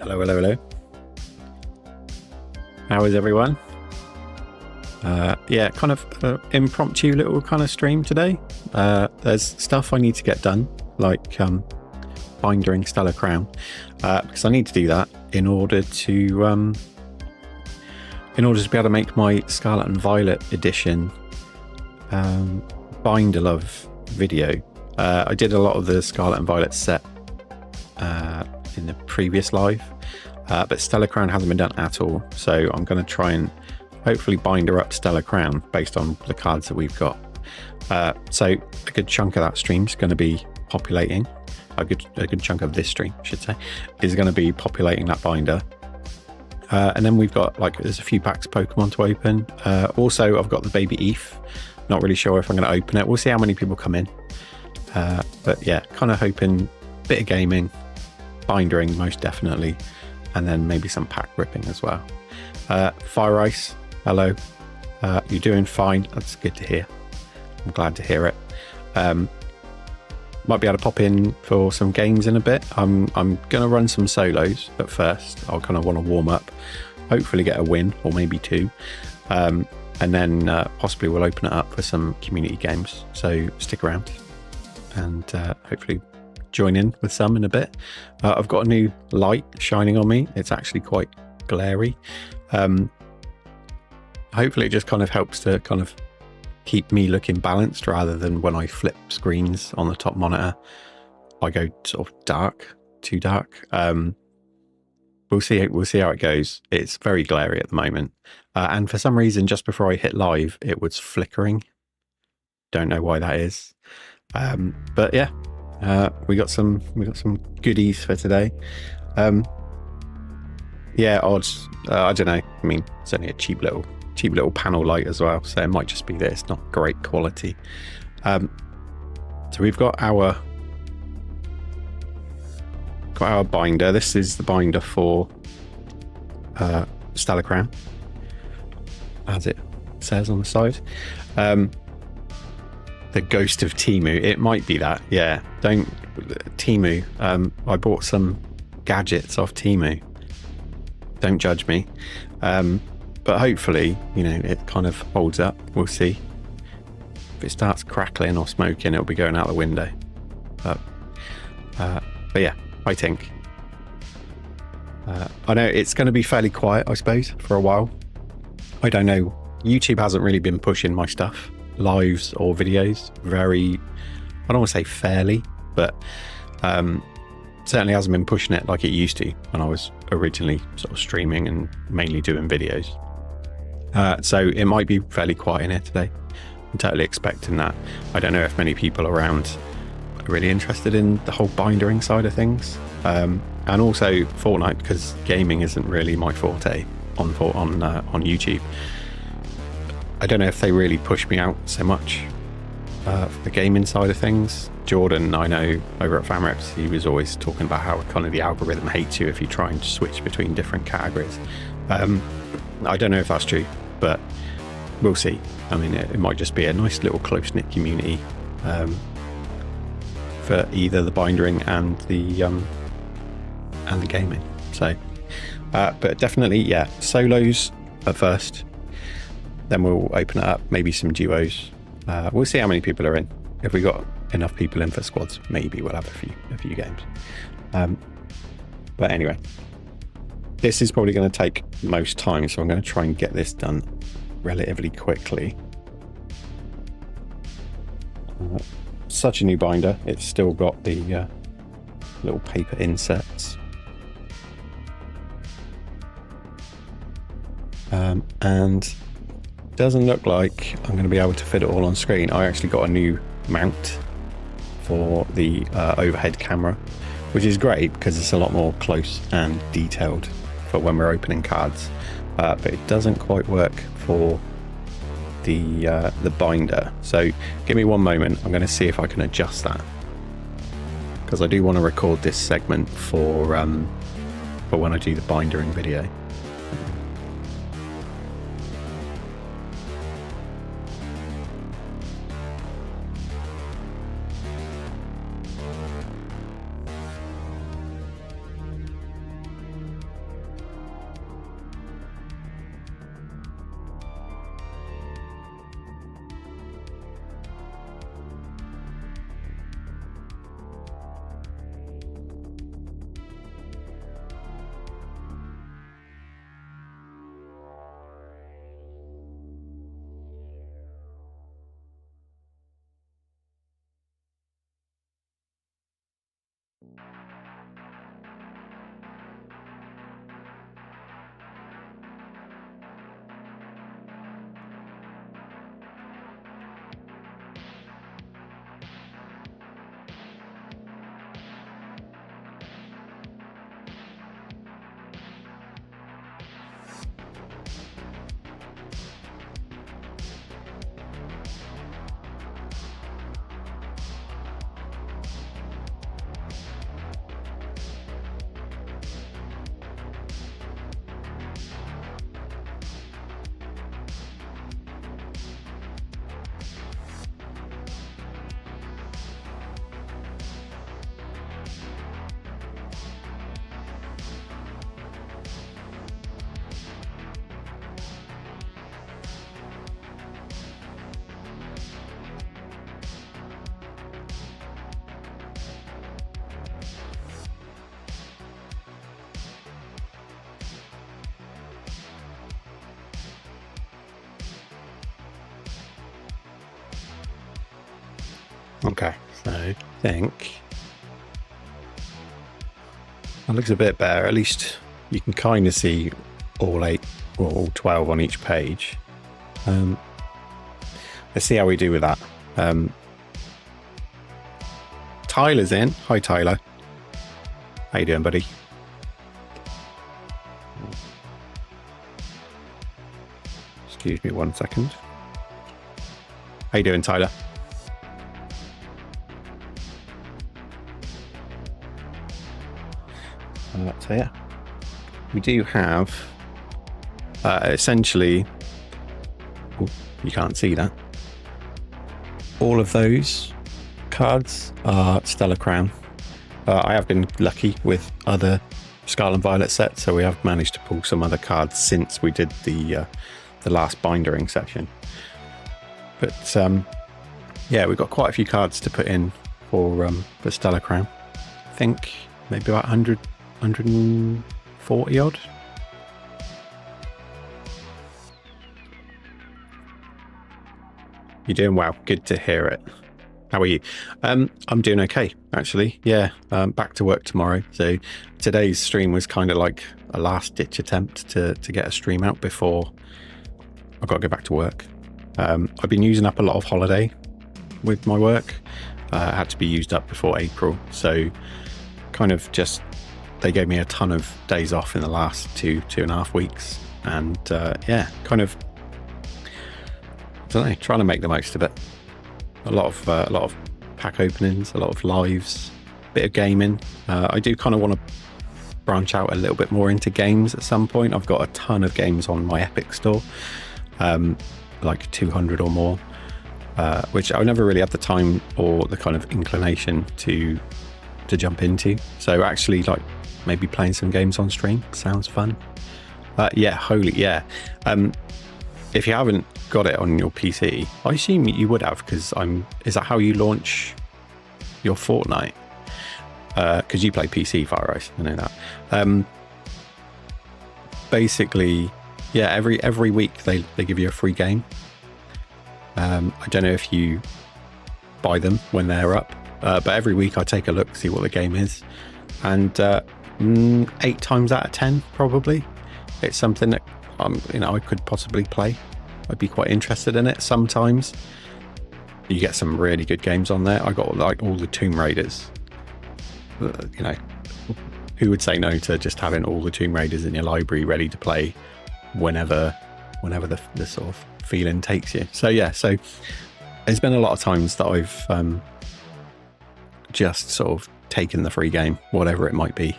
Hello, hello, hello. How is everyone? Yeah, kind of impromptu little kind of stream today. There's stuff I need to get done, like bindering Stellar Crown, because I need to do that in order to be able to make my Scarlet and Violet edition binder love video. I did a lot of the Scarlet and Violet set in the previous live, but Stellar Crown hasn't been done at all, so I'm going to try and hopefully binder up Stellar Crown based on the cards that we've got. So a good chunk of that stream is going to be populating. A good chunk of this stream, I should say, is going to be populating that binder. And then we've got, like, there's a few packs of Pokemon to open. Also, I've got the Baby Eif. Not really sure if I'm going to open it. We'll see how many people come in. But yeah, kind of hoping a bit of gaming, bindering most definitely, and then maybe some pack ripping as well. Fire Ice, hello. You're doing fine. That's good to hear. I'm glad to hear it. Might be able to pop in for some games in a bit. I'm going to run some solos, but first I'll kind of want to warm up, hopefully get a win or maybe two, and then possibly we'll open it up for some community games. So stick around and hopefully join in with some in a bit. I've got a new light shining on me. It's actually quite glary. Hopefully it just kind of helps to kind of keep me looking balanced, rather than when I flip screens on the top monitor I go sort of dark, too dark. We'll see how it goes. It's very glary at the moment, and for some reason just before I hit live it was flickering. Don't know why that is, but yeah, we got some goodies for today. Yeah, odds, I don't know, I mean, it's only a cheap little panel light as well, so it might just be that it's not great quality. So we've got our binder. This is the binder for Stellar Crown, as it says on the side. The Ghost of Timu, it might be that. Yeah, don't Timu. I bought some gadgets off Timu, don't judge me. But hopefully, you know, it kind of holds up. We'll see. If it starts crackling or smoking, it'll be going out the window. But yeah, I think. I know it's going to be fairly quiet, I suppose, for a while. I don't know. YouTube hasn't really been pushing my stuff, lives or videos, very, I don't want to say fairly, but certainly hasn't been pushing it like it used to when I was originally sort of streaming and mainly doing videos. So it might be fairly quiet in here today. I'm totally expecting that. I don't know if many people around are really interested in the whole bindering side of things, and also Fortnite, because gaming isn't really my forte on YouTube. I don't know if they really push me out so much for the gaming side of things. Jordan, I know over at FanReps, he was always talking about how kind of the algorithm hates you if you try and switch between different categories. I don't know if that's true, but we'll see. I mean, it might just be a nice little close-knit community for either the bindering and the gaming. So, but definitely, yeah, solos at first. Then we'll open it up, maybe some duos. We'll see how many people are in. If we got enough people in for squads, maybe we'll have a few games. But anyway, this is probably going to take most time, so I'm going to try and get this done relatively quickly. Such a new binder. It's still got the little paper inserts. And doesn't look like I'm going to be able to fit it all on screen. I actually got a new mount for the overhead camera, which is great because it's a lot more close and detailed for when we're opening cards, but it doesn't quite work for the binder. So give me one moment. I'm going to see if I can adjust that, because I do want to record this segment for when I do the bindering video. Okay, so I think that looks a bit better. At least you can kind of see all 8 or all 12 on each page. Let's see how we do with that. Tyler's in. Hi, Tyler. How you doing, buddy? Excuse me 1 second. How you doing, Tyler? So yeah, we do have essentially, you can't see that, all of those cards are Stellar Crown. I have been lucky with other Scarlet and Violet sets, so we have managed to pull some other cards since we did the last bindering session. But yeah, we've got quite a few cards to put in for Stellar Crown. I think maybe about 140 odd. You're doing well. Good to hear it. How are you? I'm doing okay, actually. Yeah, back to work tomorrow. So today's stream was kind of like a last-ditch attempt to get a stream out before I've got to go back to work. I've been using up a lot of holiday with my work. Had to be used up before April. So kind of just, they gave me a ton of days off in the last 2.5 weeks. And yeah, kind of, I don't know, trying to make the most of it. A lot of pack openings, a lot of lives, bit of gaming. I do kind of want to branch out a little bit more into games at some point. I've got a ton of games on my Epic store, like 200 or more, which I never really had the time or the kind of inclination to jump into. So actually, like, maybe playing some games on stream sounds fun. Yeah, holy yeah. If you haven't got it on your PC, I assume you would have, because is that how you launch your Fortnite? Because you play PC, Fireeyes, I know that. Basically, yeah, every week they give you a free game. I don't know if you buy them when they're up, but every week I take a look, see what the game is, and 8 times out of 10 probably it's something that I could possibly play. I'd be quite interested in it. Sometimes you get some really good games on there. I got like all the Tomb Raiders. Who would say no to just having all the Tomb Raiders in your library ready to play whenever the sort of feeling takes you. So yeah, so there's been a lot of times that I've just sort of taken the free game, whatever it might be,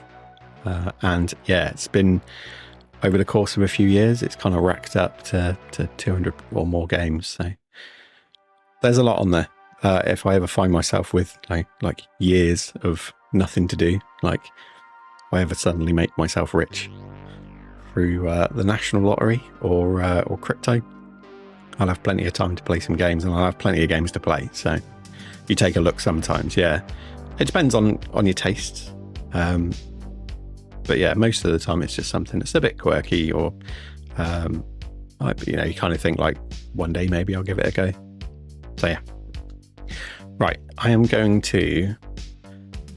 and yeah, it's been over the course of a few years, it's kind of racked up to 200 or more games. So there's a lot on there. If I ever find myself with like years of nothing to do, like if I ever suddenly make myself rich through the national lottery or crypto, I'll have plenty of time to play some games, and I'll have plenty of games to play. So you take a look sometimes. Yeah, it depends on your tastes. But yeah, most of the time it's just something that's a bit quirky, or you kind of think like one day maybe I'll give it a go. So yeah, right, I am going to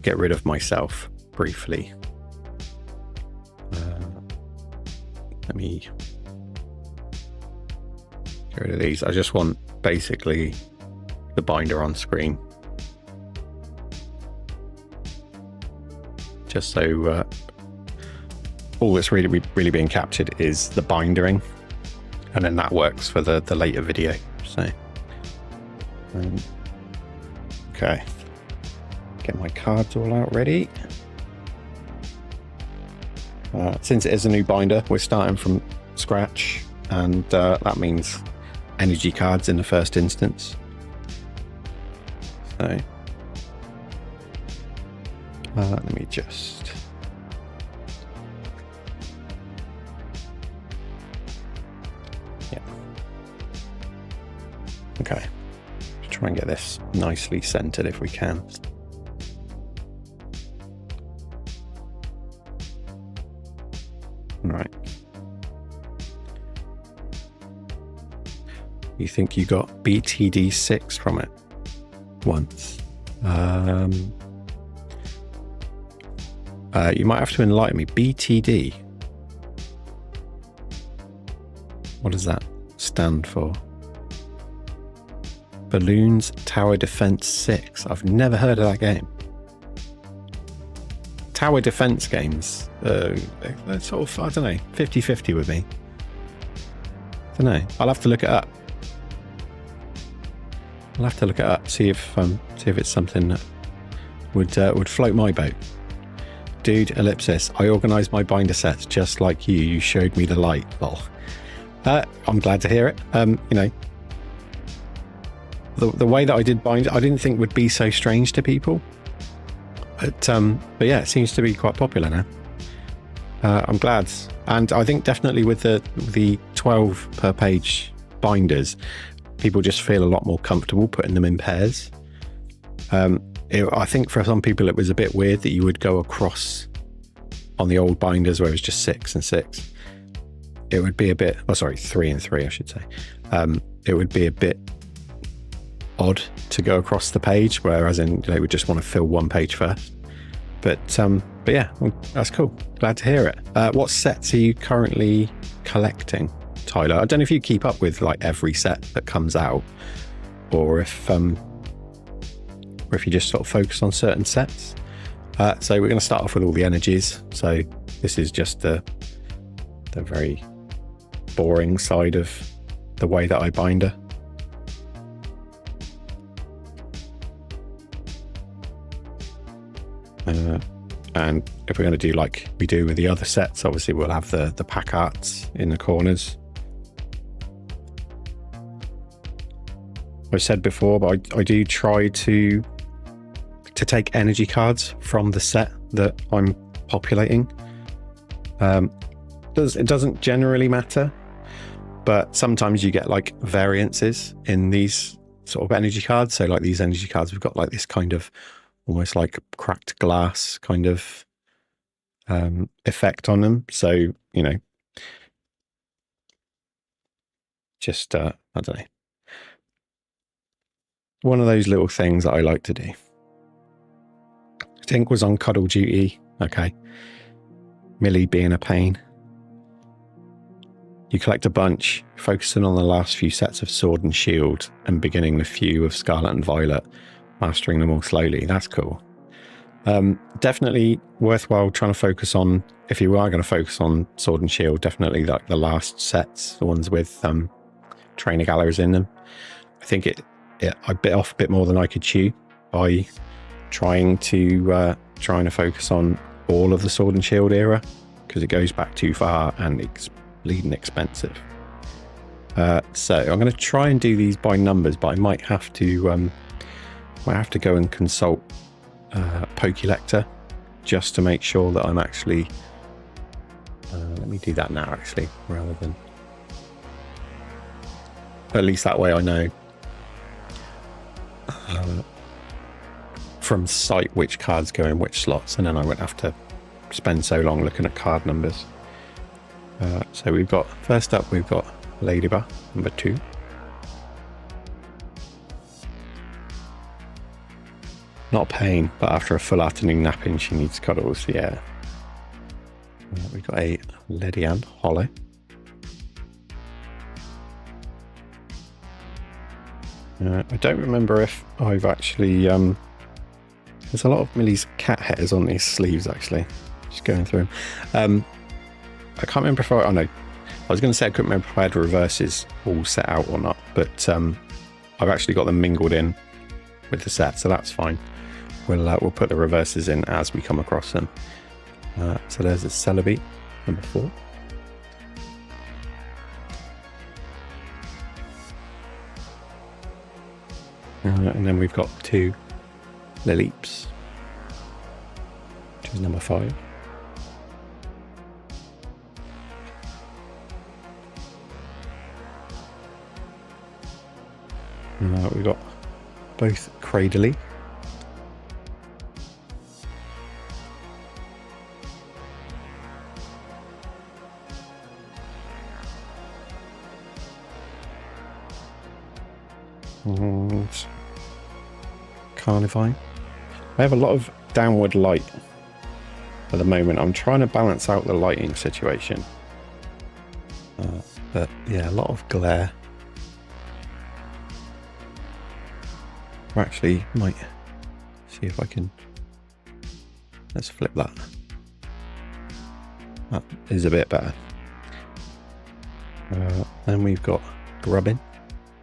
get rid of myself briefly. Let me get rid of these. I just want basically the binder on screen, just so all that's really being captured is the bindering, and then that works for the later video. So okay, get my cards all out ready. Since it is a new binder, we're starting from scratch, and that means energy cards in the first instance. So let me just okay, try and get this nicely centered if we can. Right. You think you got BTD6 from it? once. You might have to enlighten me. BTD. What does that stand for? Balloons Tower Defense 6. I've never heard of that game. Tower defense games, they're sort of, I don't know, 50-50 with me. I don't know. I'll have to look it up. See if it's something that would float my boat. Dude, ellipsis. I organised my binder sets just like you. You showed me the light. Lol. I'm glad to hear it. You know, the way that I did bind, I didn't think would be so strange to people. But yeah, it seems to be quite popular now. I'm glad, and I think definitely with the 12 per page binders, people just feel a lot more comfortable putting them in pairs. I think for some people it was a bit weird that you would go across on the old binders where it was just 6 and 6. It would be a bit, 3 and 3, I should say. It would be a bit odd to go across the page, whereas they would just want to fill one page first. But yeah, well, that's cool. Glad to hear it. What sets are you currently collecting, Tyler? I don't know if you keep up with like every set that comes out, or if you just sort of focus on certain sets. So we're going to start off with all the energies. So this is just the very boring side of the way that I binder. And if we're going to do like we do with the other sets, obviously we'll have the pack arts in the corners. I've said before, but I do try to take energy cards from the set that I'm populating. It doesn't generally matter, but sometimes you get like variances in these sort of energy cards. So like these energy cards, we've got like this kind of almost like cracked glass kind of effect on them. So, you know, just, I don't know. One of those little things that I like to do. Tink was on cuddle duty. Okay. Millie being a pain. You collect a bunch, focusing on the last few sets of sword and shield and beginning the few of scarlet and violet, mastering them all slowly. That's cool. Definitely worthwhile trying to focus on, if you are going to focus on sword and shield, definitely like the last sets, the ones with trainer galleries in them. I think I bit off a bit more than I could chew by trying to focus on all of the sword and shield era, because it goes back too far and it's bleeding expensive. So I'm going to try and do these by numbers, but I might have to go and consult Populating just to make sure that I'm actually let me do that now actually, rather than, at least that way I know from sight which cards go in which slots, and then I won't have to spend so long looking at card numbers. So we've got, first up we've got Ladybug number 2. Not pain, but after a full afternoon napping she needs cuddles. Yeah. We've got a Ledian Hollow. I don't remember if I've actually there's a lot of Millie's cat hairs on these sleeves actually, just going through them. I can't remember if I know, I was going to say I couldn't remember if I had reverses all set out or not, but I've actually got them mingled in with the set, so that's fine. We'll put the reverses in as we come across them. So there's a Celebi number 4. And then we've got 2 Lilleeps, which is number 5. We've got both Cradley. And Carnivine. I have a lot of downward light at the moment. I'm trying to balance out the lighting situation. But yeah, a lot of glare. I actually might see if I can... Let's flip that. That is a bit better. Then we've got Grubbin,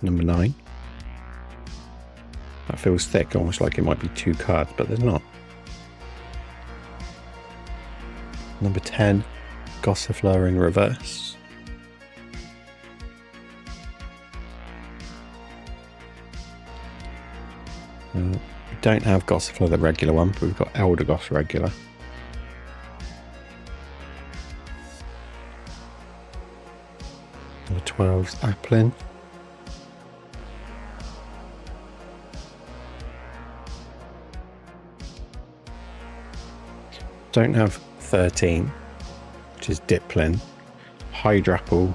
number 9. That feels thick, almost like it might be 2 cards, but there's not. Number 10, Gossifleur in reverse. We don't have Gossifleur, the regular one, but we've got Eldegoss regular. Number 12's Applin. Don't have 13, which is Diplin. Hydrapple,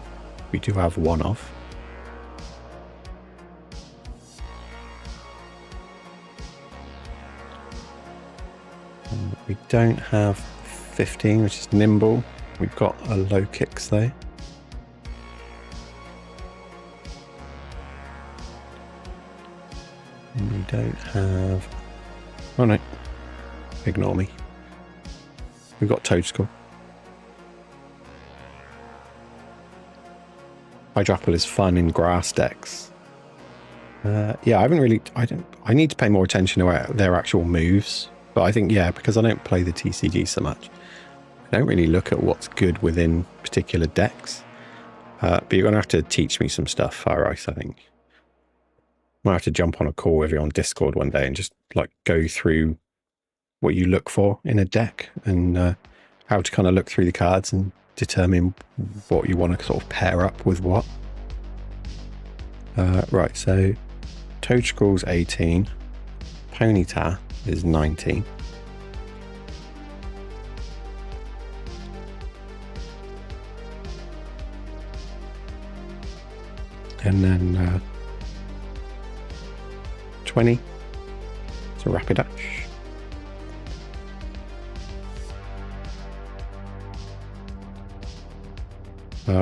we do have one of. We don't have 15, which is Nimble. We've got a low kicks though. And we don't have... Oh no, ignore me. We've got Toadskull. Hydrapple is fun in grass decks. Yeah, I haven't really... I need to pay more attention to their actual moves. But I think, yeah, because I don't play the TCG so much, I don't really look at what's good within particular decks. But you're going to have to teach me some stuff, Fire Ice, I think. Might have to jump on a call with you on Discord one day and just like go through what you look for in a deck and how to kind of look through the cards and determine what you want to sort of pair up with what. Right, so Toadskull's 18, Ponyta is 19. And then 20, it's a Rapidash.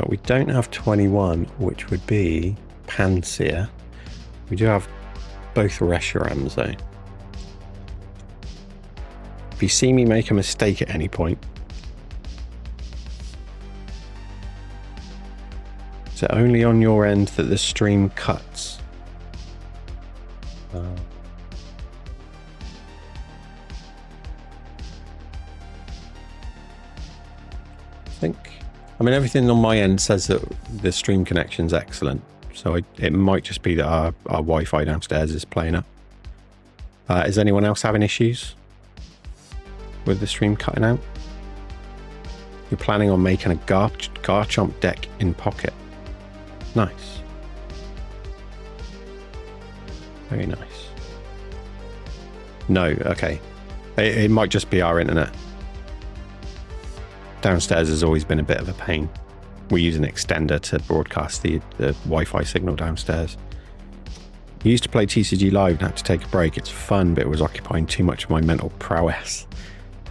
We don't have 21, which would be Pansear. We do have both Reshurams though. If you see me make a mistake at any point, is it only on your end that the stream cuts? I mean, everything on my end says that the stream connection's excellent, so it might just be that our Wi-Fi downstairs is playing up. Is anyone else having issues with the stream cutting out? You're planning on making a Garchomp deck in Pocket. Nice. Very nice. No, okay. It might just be our internet. Downstairs has always been a bit of a pain. We use an extender to broadcast the Wi-Fi signal downstairs. We used to play TCG Live and had to take a break. It's fun, but it was occupying too much of my mental prowess.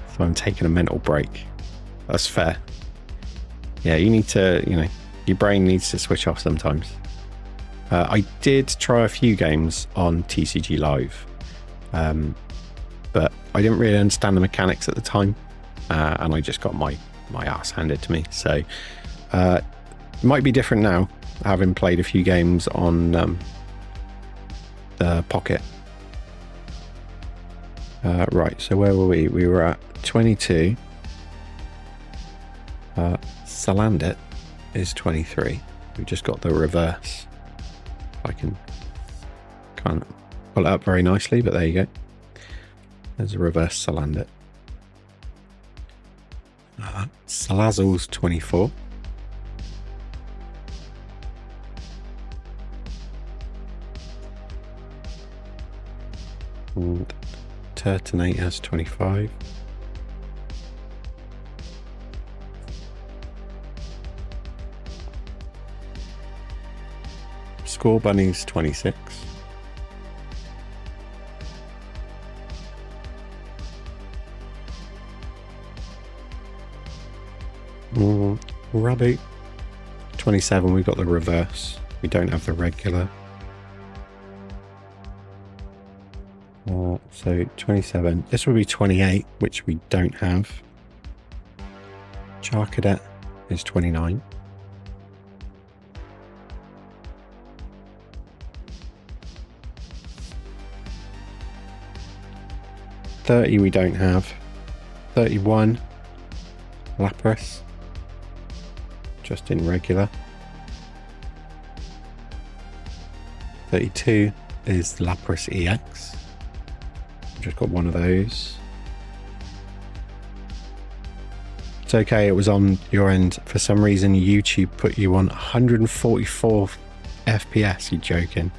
So I'm taking a mental break. That's fair. Yeah, you need to, you know, your brain needs to switch off sometimes. I did try a few games on TCG Live, but I didn't really understand the mechanics at the time, and I just got my ass handed to me. So it might be different now, having played a few games on the Pocket. Right, so where were we? We were at 22. Salandit is 23. We just got the reverse. I can kind of pull it up very nicely, but there you go. There's a reverse Salandit. Salazzle's 24. And Turtonate has 25. Score Bunny's 26. Rabbit. 27, we've got the reverse. We don't have the regular. So 27. This will be 28, which we don't have. Char Cadet is 29. $30 we don't have. 31 Lapras, just in regular. 32 is Lapras EX. Just got one of those. It's okay, it was on your end. For some reason, YouTube put you on 144 FPS. You joking?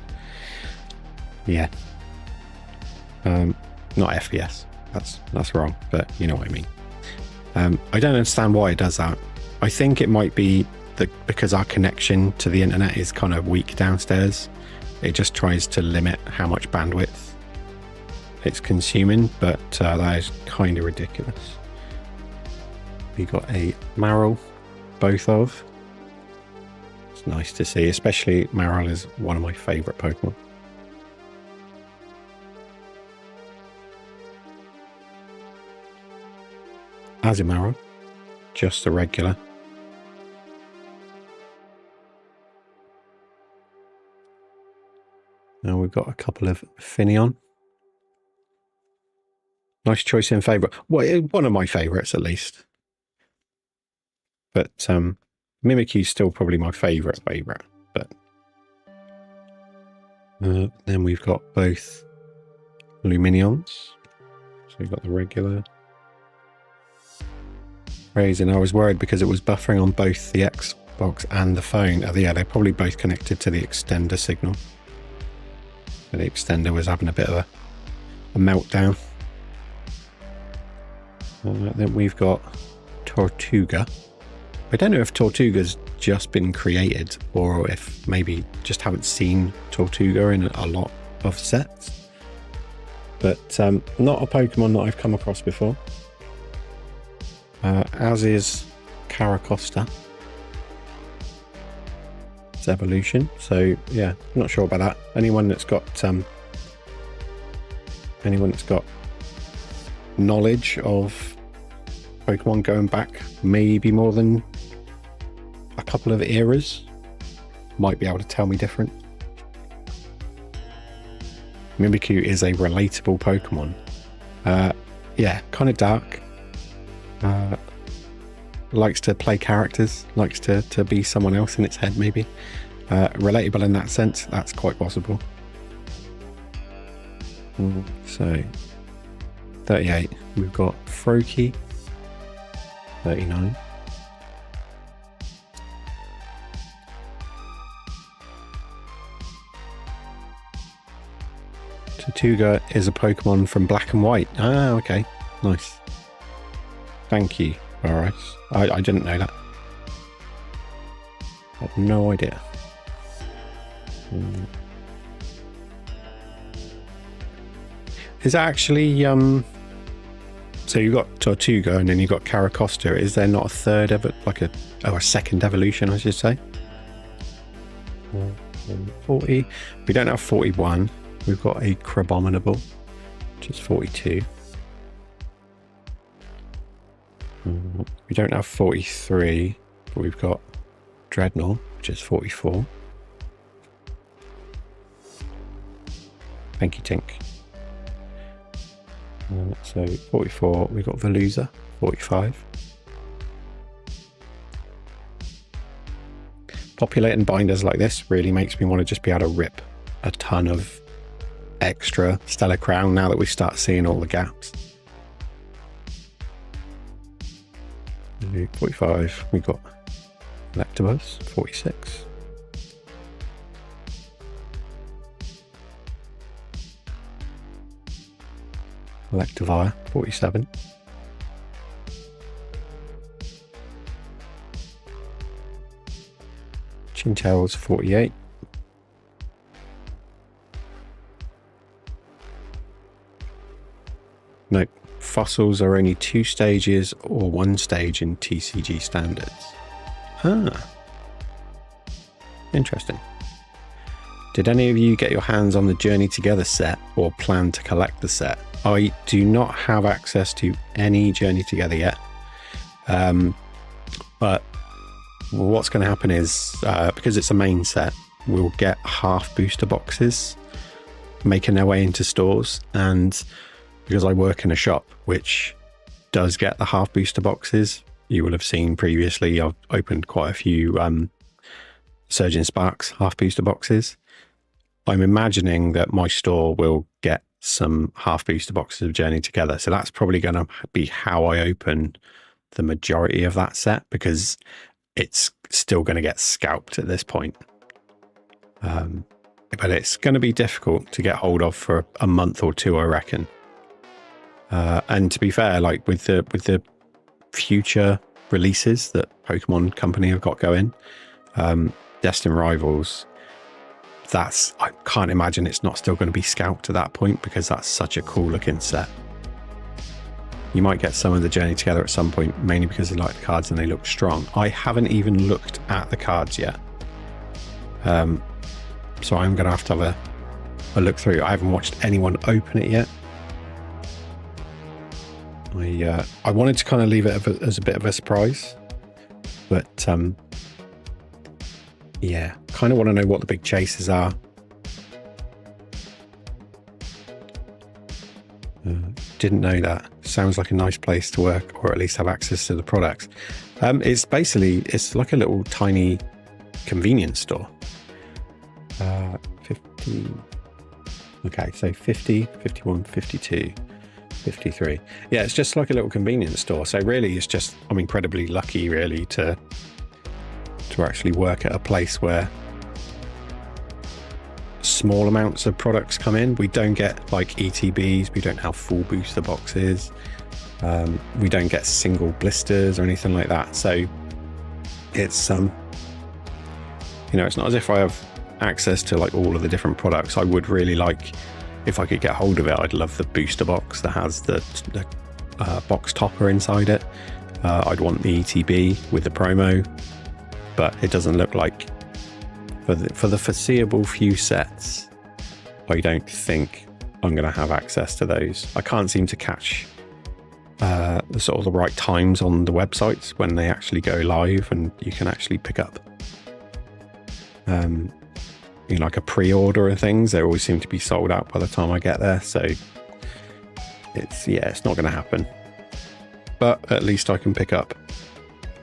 Yeah. Not FPS. That's wrong, but you know what I mean. I don't understand why it does that. I think it might be that because our connection to the internet is kind of weak downstairs. It just tries to limit how much bandwidth it's consuming, but that is kind of ridiculous. We got a Marill, both of. It's nice to see, especially Marill is one of my favorite Pokemon. Azumarill, just the regular. Now we've got a couple of Finneon. Nice choice in favourite. Well, one of my favourites at least. But Mimikyu's still probably my favourite. But then we've got both Lumineons. So we've got the regular. Raising. I was worried because it was buffering on both the Xbox and the phone. Yeah, they're probably both connected to the extender signal. And the extender was having a bit of a meltdown. Then we've got Tortuga. I don't know if Tortuga's just been created or if maybe just haven't seen Tortuga in a lot of sets. But not a Pokemon that I've come across before. As is Caracosta. It's evolution. So yeah, not sure about that. Anyone that's got knowledge of Pokemon going back maybe more than a couple of eras might be able to tell me different. Mimikyu is a relatable Pokemon. Yeah, kind of dark. Likes to play characters, likes to be someone else in its head maybe. Relatable in that sense, that's quite possible. So 38, we've got Froakie. 39. Tortuga is a Pokemon from Black and White. Ah, okay. Nice. Thank you, Boris. I didn't know that. I had no idea. Is that actually so you've got Tortuga and then you've got Caracosta. Is there not a third a second evolution, I should say? 40. We don't have 41. We've got a Crabominable, which is 42. We don't have 43, but we've got Dreadnought, which is 44. Thank you, Tink. So 44, we've got Veluza, 45. Populating binders like this really makes me want to just be able to rip a ton of extra Stellar Crown now that we start seeing all the gaps. 45, we've got Electabuzz, 46. Electivire, 47. Chintel's 48. No, fossils are only 2 stages or 1 stage in TCG standards. Ah, interesting. Did any of you get your hands on the Journey Together set or plan to collect the set? I do not have access to any Journey Together yet. But what's going to happen is, because it's a main set, we'll get half booster boxes making their way into stores. And because I work in a shop which does get the half booster boxes, you will have seen previously I've opened quite a few Surging Sparks half booster boxes. I'm imagining that my store will get some half booster boxes of Journey Together. So that's probably going to be how I open the majority of that set, because it's still going to get scalped at this point. But it's going to be difficult to get hold of for a month or two, I reckon. And to be fair, like with the future releases that Pokemon Company have got going, Destined Rivals, I can't imagine it's not still going to be scalped at that point, because that's such a cool looking set. You might get some of the Journey Together at some point, mainly because they like the cards and they look strong. I haven't even looked at the cards yet. So I'm going to have a look through. I haven't watched anyone open it yet. I wanted to kind of leave it as a bit of a surprise, but yeah, kind of want to know what the big chases are. Didn't know that. Sounds like a nice place to work, or at least have access to the products. It's like a little tiny convenience store. 50. Okay, so 50, 51, 52, 53. Yeah, it's just like a little convenience store. So really, it's just, I'm incredibly lucky, really, to actually work at a place where small amounts of products come in. We don't get like ETBs, we don't have full booster boxes, we don't get single blisters or anything like that. So it's it's not as if I have access to like all of the different products. I would really like, if I could get hold of it, I'd love the booster box that has the box topper inside it. I'd want the ETB with the promo, but it doesn't look like for the foreseeable few sets, I don't think I'm going to have access to those. I can't seem to catch the sort of the right times on the websites when they actually go live and you can actually pick up like a pre-order and things. They always seem to be sold out by the time I get there, so it's not going to happen. But at least I can pick up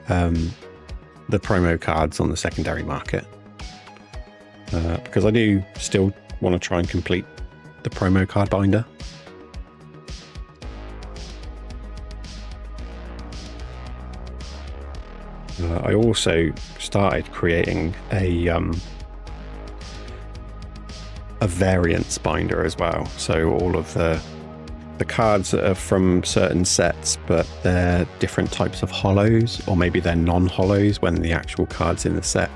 the promo cards on the secondary market, because I do still want to try and complete the promo card binder. I also started creating a variants binder as well. So all of the cards that are from certain sets, but they're different types of hollows, or maybe they're non-hollows when the actual cards in the set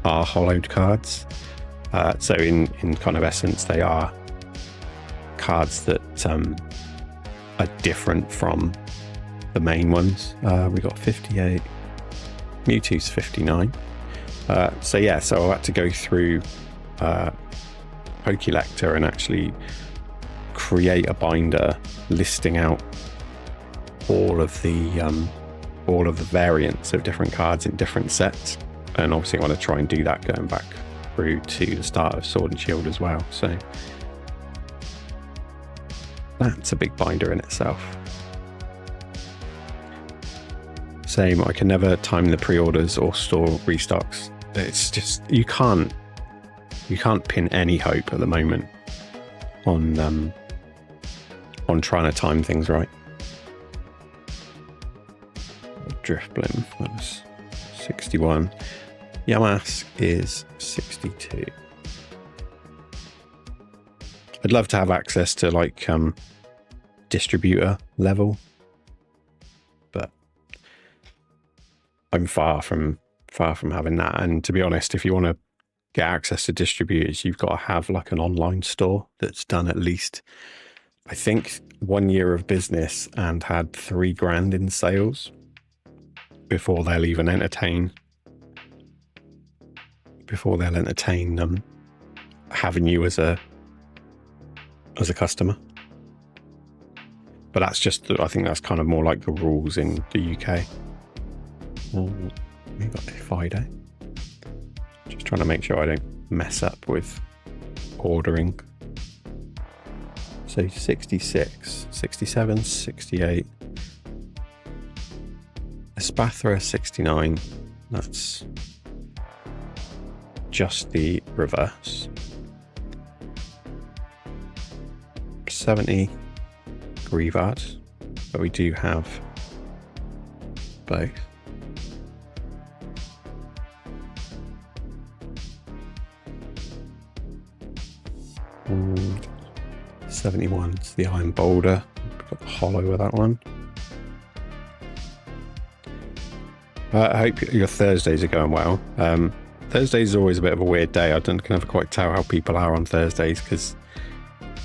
are hollowed cards. So in kind of essence, they are cards that are different from the main ones. We got 58, Mewtwo's 59. So I had to go through Pokelector and actually create a binder listing out all of the variants of different cards in different sets. And obviously I want to try and do that going back through to the start of Sword and Shield as well. So that's a big binder in itself. Same, I can never time the pre-orders or store restocks. It's just, you can't pin any hope at the moment on trying to time things right. Driftblim, that was 61. Yamask is 62. I'd love to have access to like distributor level, but I'm far from having that. And to be honest, if you want to get access to distributors, you've got to have like an online store that's done at least I think 1 year of business and had 3 grand in sales before they'll even entertain having you as a customer. But that's just, I think that's kind of more like the rules in the UK. We've got FIDO. Just trying to make sure I don't mess up with ordering. So 66, 67, 68. Espathra 69. That's just the reverse. 70 Grevard, but we do have both. And 71's the Iron Boulder. We've got the hollow with that one. I hope your Thursdays are going well. Thursdays is always a bit of a weird day. I can never quite tell how people are on Thursdays because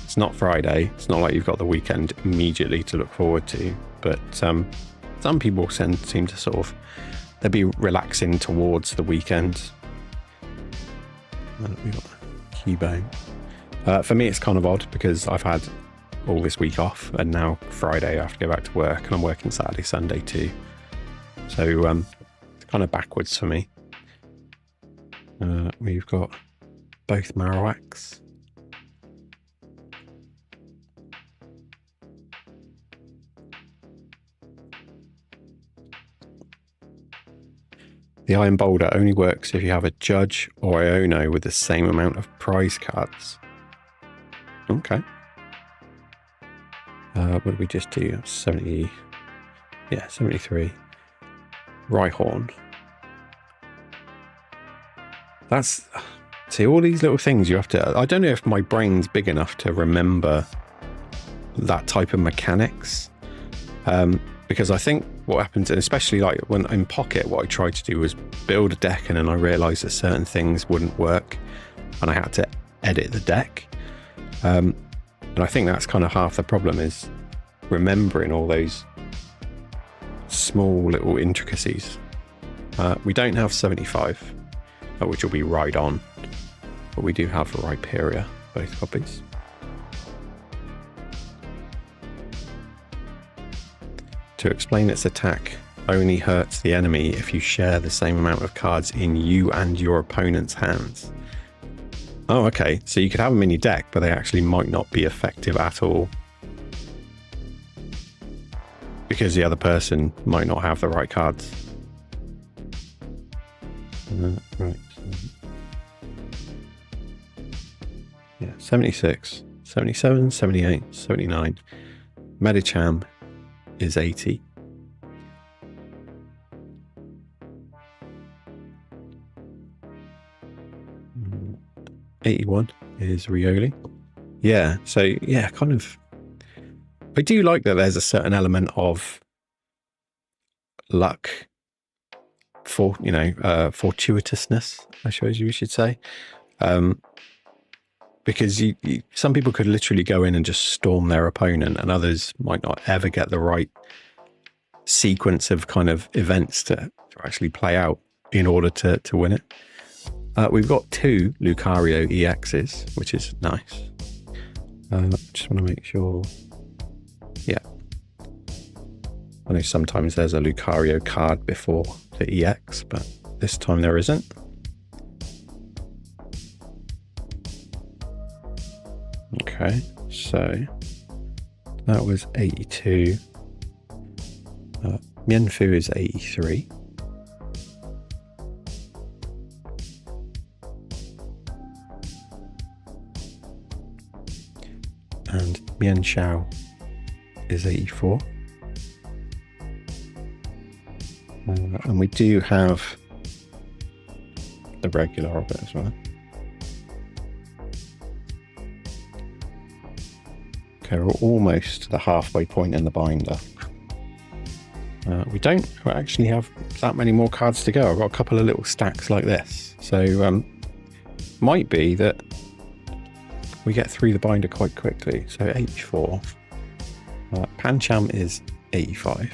it's not Friday. It's not like you've got the weekend immediately to look forward to. But some people seem to sort of, they'll be relaxing towards the weekend. We've got Cubone. For me, it's kind of odd because I've had all this week off and now Friday I have to go back to work and I'm working Saturday, Sunday too. So it's kind of backwards for me. We've got both Marowaks. The Iron Boulder only works if you have a Judge or Iono with the same amount of prize cards. Okay. What did we just do? 70. Yeah, 73. Rhyhorn. That's... See, all these little things you have to... I don't know if my brain's big enough to remember that type of mechanics. Because I think what happens, especially like when in Pocket, what I tried to do was build a deck and then I realised that certain things wouldn't work and I had to edit the deck. And I think that's kind of half the problem is remembering all those small little intricacies. We don't have 75, which will be right on, but we do have Rhyperia, both copies. To explain its attack only hurts the enemy if you share the same amount of cards in you and your opponent's hands. Oh, okay. So you could have them in your deck, but they actually might not be effective at all. Because the other person might not have the right cards. Right. Yeah, 76, 77, 78, 79. Medicham is 80. Mm, 81 is Rioli. Yeah, so yeah, kind of. I do like that there's a certain element of luck, for fortuitousness, I suppose you should say, because some people could literally go in and just storm their opponent, and others might not ever get the right sequence of kind of events to actually play out in order to win it. We've got 2 Lucario EXs, which is nice. Just want to make sure. Yeah. I know sometimes there's a Lucario card before the EX, but this time there isn't. Okay, so that was 82. Mienfoo is 83. And Mienshao is 84. And we do have the regular of it as well. Okay, we're almost to the halfway point in the binder. We don't actually have that many more cards to go. I've got a couple of little stacks like this. So might be that we get through the binder quite quickly. So H4. Pancham is 85.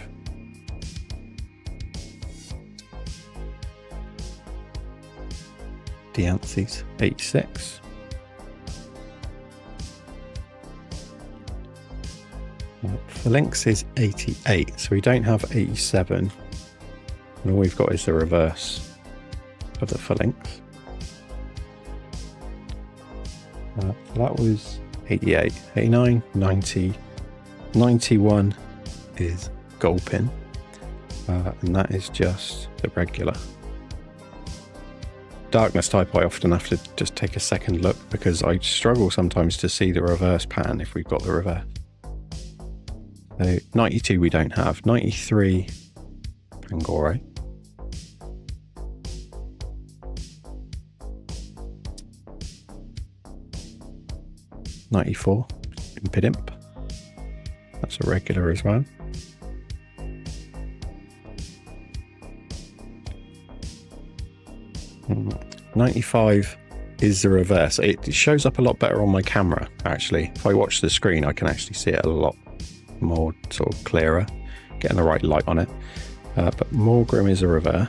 Diancy's 86. Phalanx is 88, so we don't have 87. And all we've got is the reverse of the phalanx. That was 88, 89, 90, 91 is Gulpin, and that is just the regular. Darkness type, I often have to just take a second look because I struggle sometimes to see the reverse pattern if we've got the reverse. So 92 we don't have, 93 Pangoro. '94 Impidimp. That's a regular as well. '95 is the reverse. It shows up a lot better on my camera, actually. If I watch the screen, I can actually see it a lot more sort of clearer, getting the right light on it. But Morgrim is a reverse.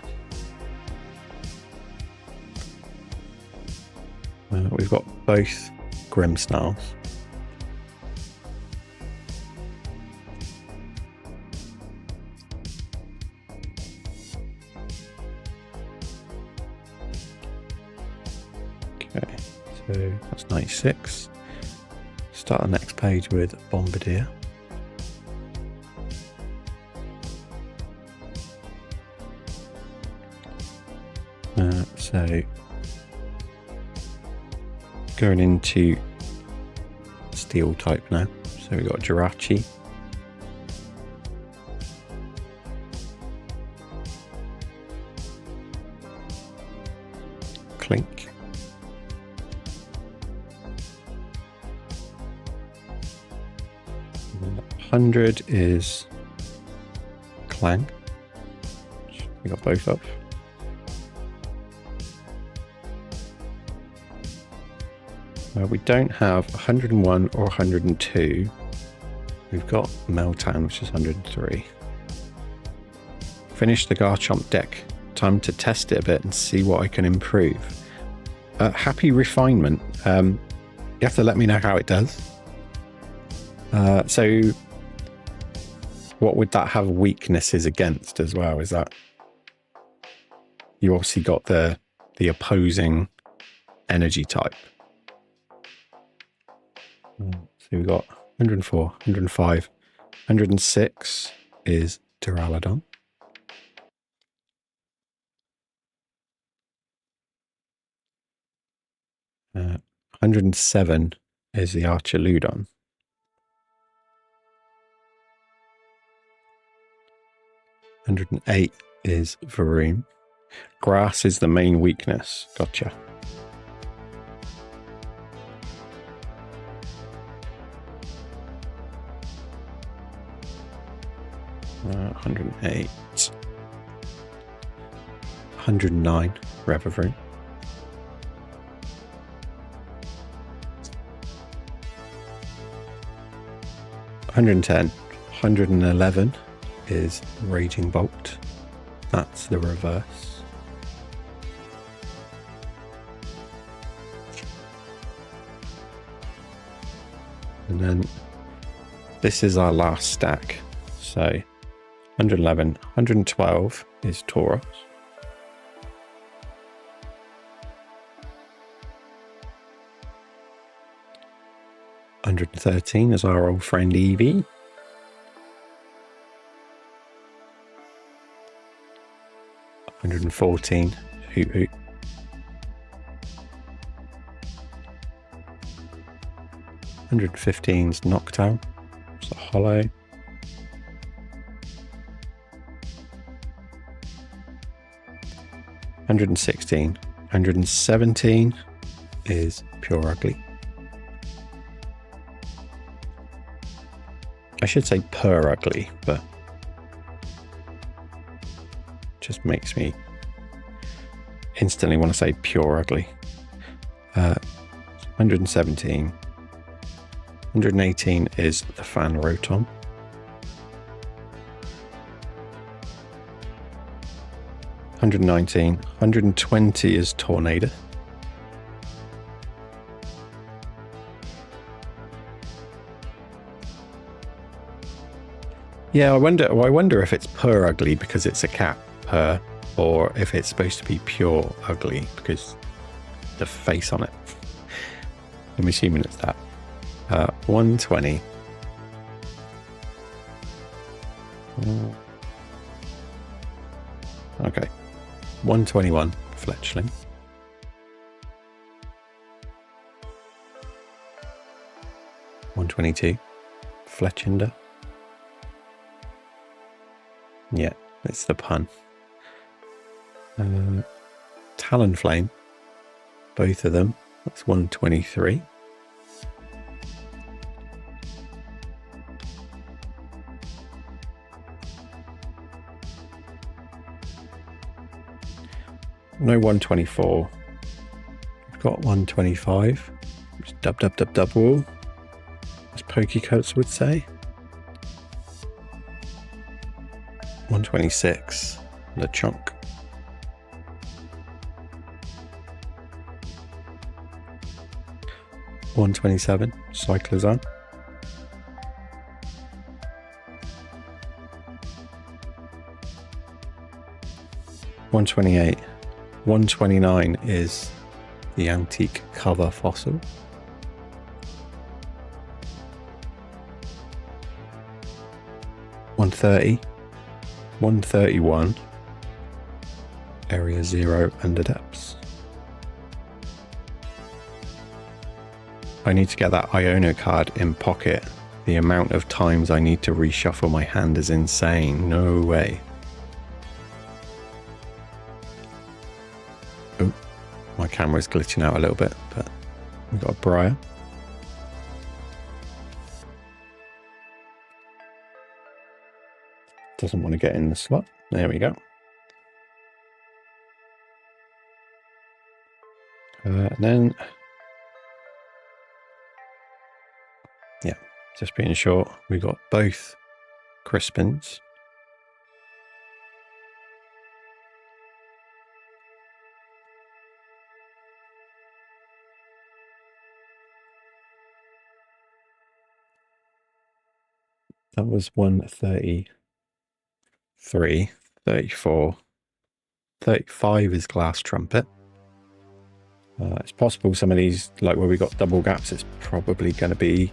We've got both Grimmsnarls. Okay, so that's 96. Start the next page with Bombardier. So going into steel type now. So we've got Jirachi. Clink. And 100 is Clang. We got both up. We don't have 101 or 102. We've got Meltan, which is 103. Finish the Garchomp deck. Time to test it a bit and see what I can improve. Happy refinement. You have to let me know how it does. So what would that have weaknesses against as well? Is that you obviously got the opposing energy type. So we've got 104, 105, 106 is Duraludon. Uh, 107 is the Archaludon. 108 is Varoom. Grass is the main weakness. Gotcha. Uh, 108. 109 Revavroom. 110. 111 is Raging Bolt. That's the reverse. And then this is our last stack. So 111, 112 is Tauros. 113 is our old friend Eevee. 114 Hoot Hoot. 115 is Noctowl. It's a hollow. 116, 117 is Pure Ugly. I should say Pure Ugly, but just makes me instantly want to say Pure Ugly. 117 118 is the fan rotom. 119. 120 is tornado. Yeah, I wonder if it's purr ugly because it's a cat purr, or if it's supposed to be pure ugly because the face on it. I'm assuming it's that. 120. Okay. 121 fletchling. 122 fletchinder. Yeah, it's the pun. Talonflame, both of them. That's 123. No 124. We've got 125. It's double, as Pokecoats would say. 126. LeChonk. 127. Cyclozone. 128. 129 is the antique cover fossil. 130. 131. Area 0 Underdepths. I need to get that Iono card in pocket. The amount of times I need to reshuffle my hand is insane. No way. Oh, my camera's glitching out a little bit, but we've got a Briar. Doesn't want to get in the slot. There we go. And then, yeah, just being short, we got both Crispins. That was 133, 34, 35 is Glass Trumpet. It's possible some of these, like where we got double gaps, it's probably going to be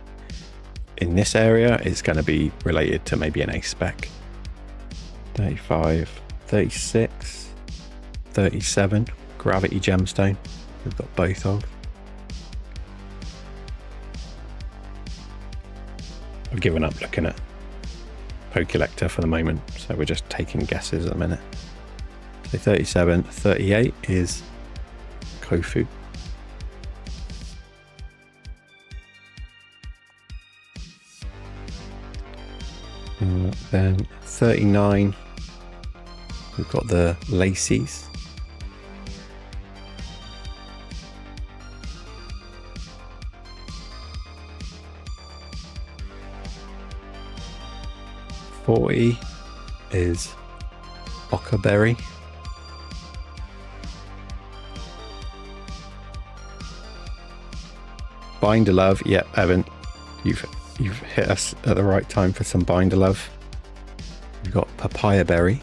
in this area. It's going to be related to maybe an ace spec. 35, 36, 37, Gravity Gemstone. We've got both of. I've given up looking at Pokelector for the moment, so we're just taking guesses at the minute. So 37, 38 is Kofu. Then 39, we've got the Lacies. $40 is Ockerberry. Binder Love, yep, Evan, you've hit us at the right time for some Binder Love. We've got Papaya Berry.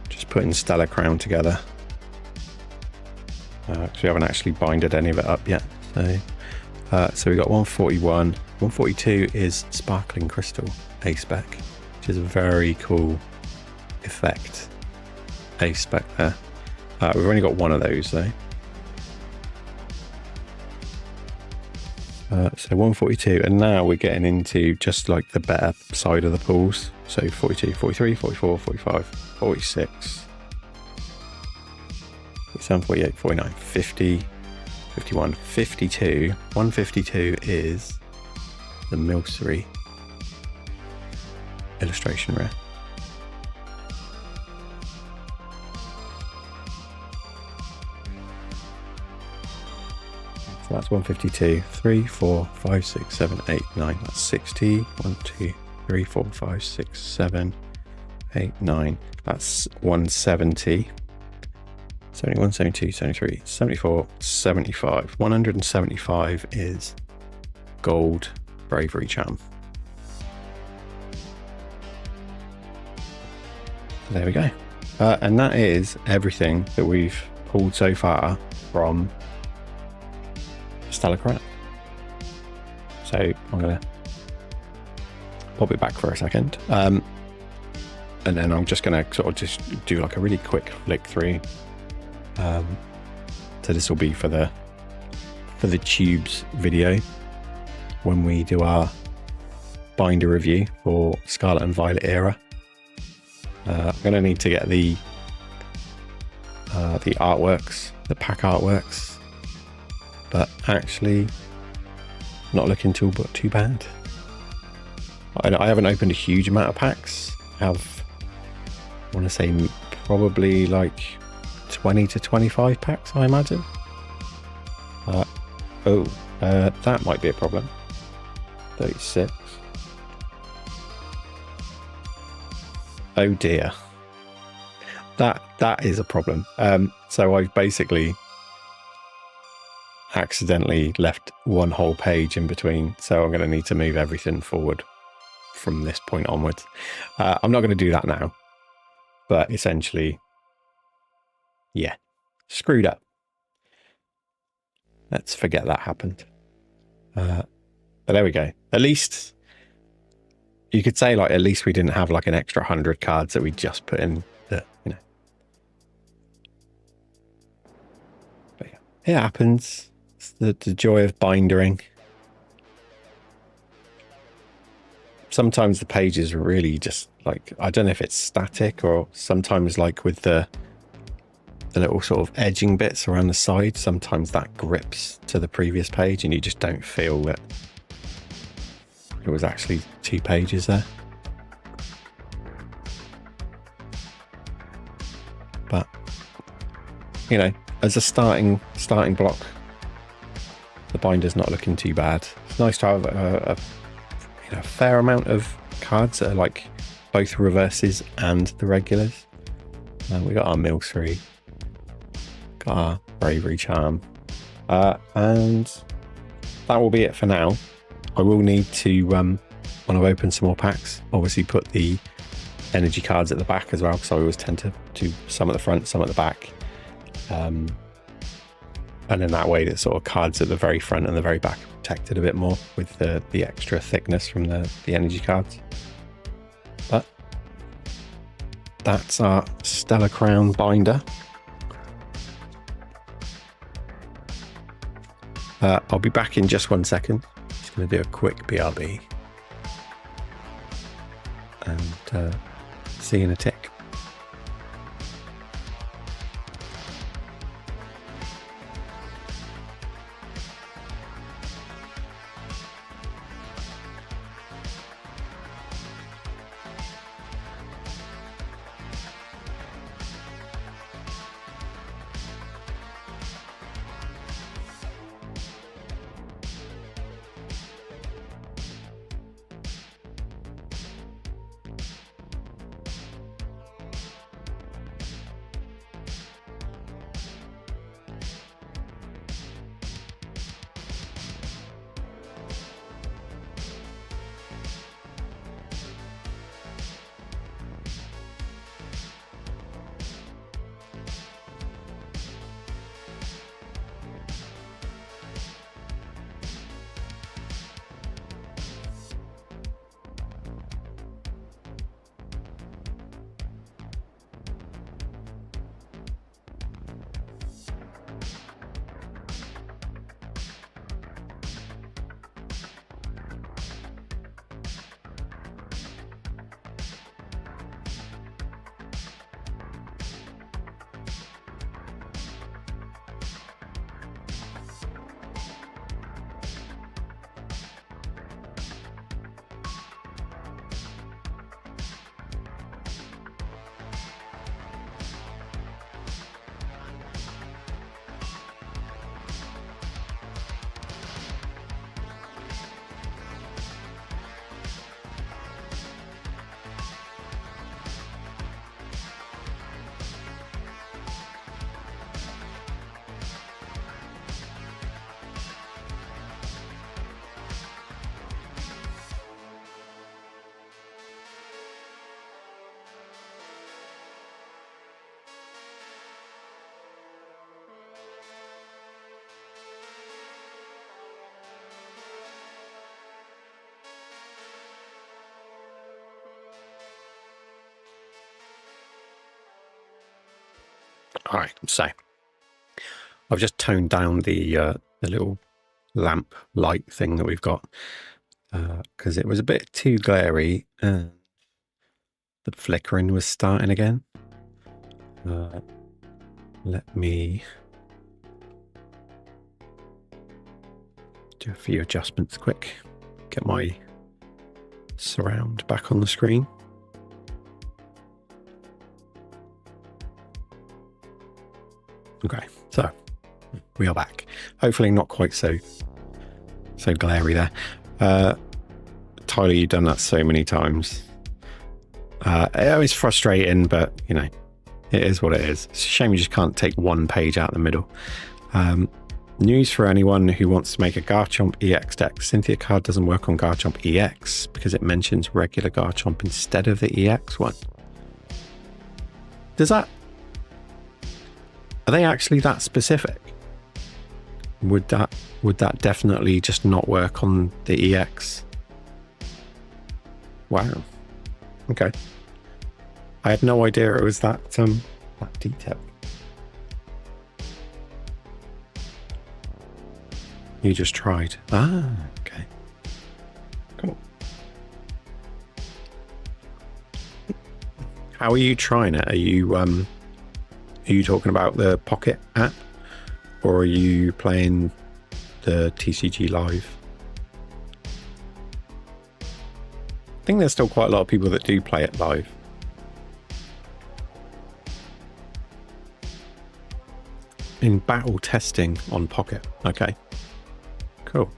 Just putting Stellar Crown together. Because we haven't actually binded any of it up yet. So we got 141. 142 is Sparkling Crystal Ace Spec, which is a very cool effect. Ace Spec there. We've only got one of those though. So 142, and now we're getting into just like the better side of the pools. So 42, 43, 44, 45, 46, 47, 48, 49, 50, 51, 52. 152 is the Milcery illustration rare. So that's 152. 3, 4, 5, 6, 7, 8, 9. That's 60. 1, 2, 3, 4, 5, 6, 7, 8, 9. That's 170. 71, 72, 73, 74, 75. 175 is gold bravery charm. So there we go. And that is everything that we've pulled so far from Stellar Crown. So I'm going to pop it back for a second. And then I'm just going to sort of just do like a really quick flick through. So this will be for the tubes video when we do our binder review for Scarlet and Violet era. I'm going to need to get the artworks, the pack artworks, but actually not looking too bad. I haven't opened a huge amount of packs. I want to say probably like 20 to 25 packs, I imagine. That might be a problem. 36. Oh dear. That is a problem. So I've basically accidentally left one whole page in between. So I'm going to need to move everything forward from this point onwards. I'm not going to do that now. But essentially, yeah, screwed up. Let's forget that happened. But there we go. At least you could say, like, at least we didn't have like an extra 100 cards that we just put in the, you know. But yeah, it happens. It's the joy of bindering. Sometimes the pages are really just like, I don't know if it's static, or sometimes like with the little sort of edging bits around the side, sometimes that grips to the previous page and you just don't feel that it was actually 2 pages there. But you know, as a starting block, the binder's not looking too bad. It's nice to have a fair amount of cards that are like both reverses and the regulars. We got our Mill 3, got our Bravery Charm, and that will be it for now. I will need to, when I've opened some more packs, obviously put the energy cards at the back as well, because I always tend to do some at the front, some at the back. And then that way the sort of cards at the very front and the very back are protected a bit more with the extra thickness from the energy cards. But that's our Stellar Crown binder. I'll be back in just 1 second. Just going to do a quick BRB. And see you in a tick. All right, so I've just toned down the little lamp light thing that we've got because it was a bit too glary and the flickering was starting again. Let me do a few adjustments quick. Get my surround back on the screen. Okay, so we are back. Hopefully not quite so glary there. Tyler, you've done that so many times. It was frustrating, but you know, it is what it is. It's a shame you just can't take one page out in the middle. News for anyone who wants to make a Garchomp EX deck. Cynthia card doesn't work on Garchomp EX because it mentions regular Garchomp instead of the EX one. Does that... Are they actually that specific? Would that definitely just not work on the EX? Wow. Okay. I had no idea it was that detailed. You just tried. Ah, okay. Cool. How are you trying it? Are you talking about the Pocket app, or are you playing the TCG Live? I think there's still quite a lot of people that do play it live. In battle testing on Pocket. Okay. Cool.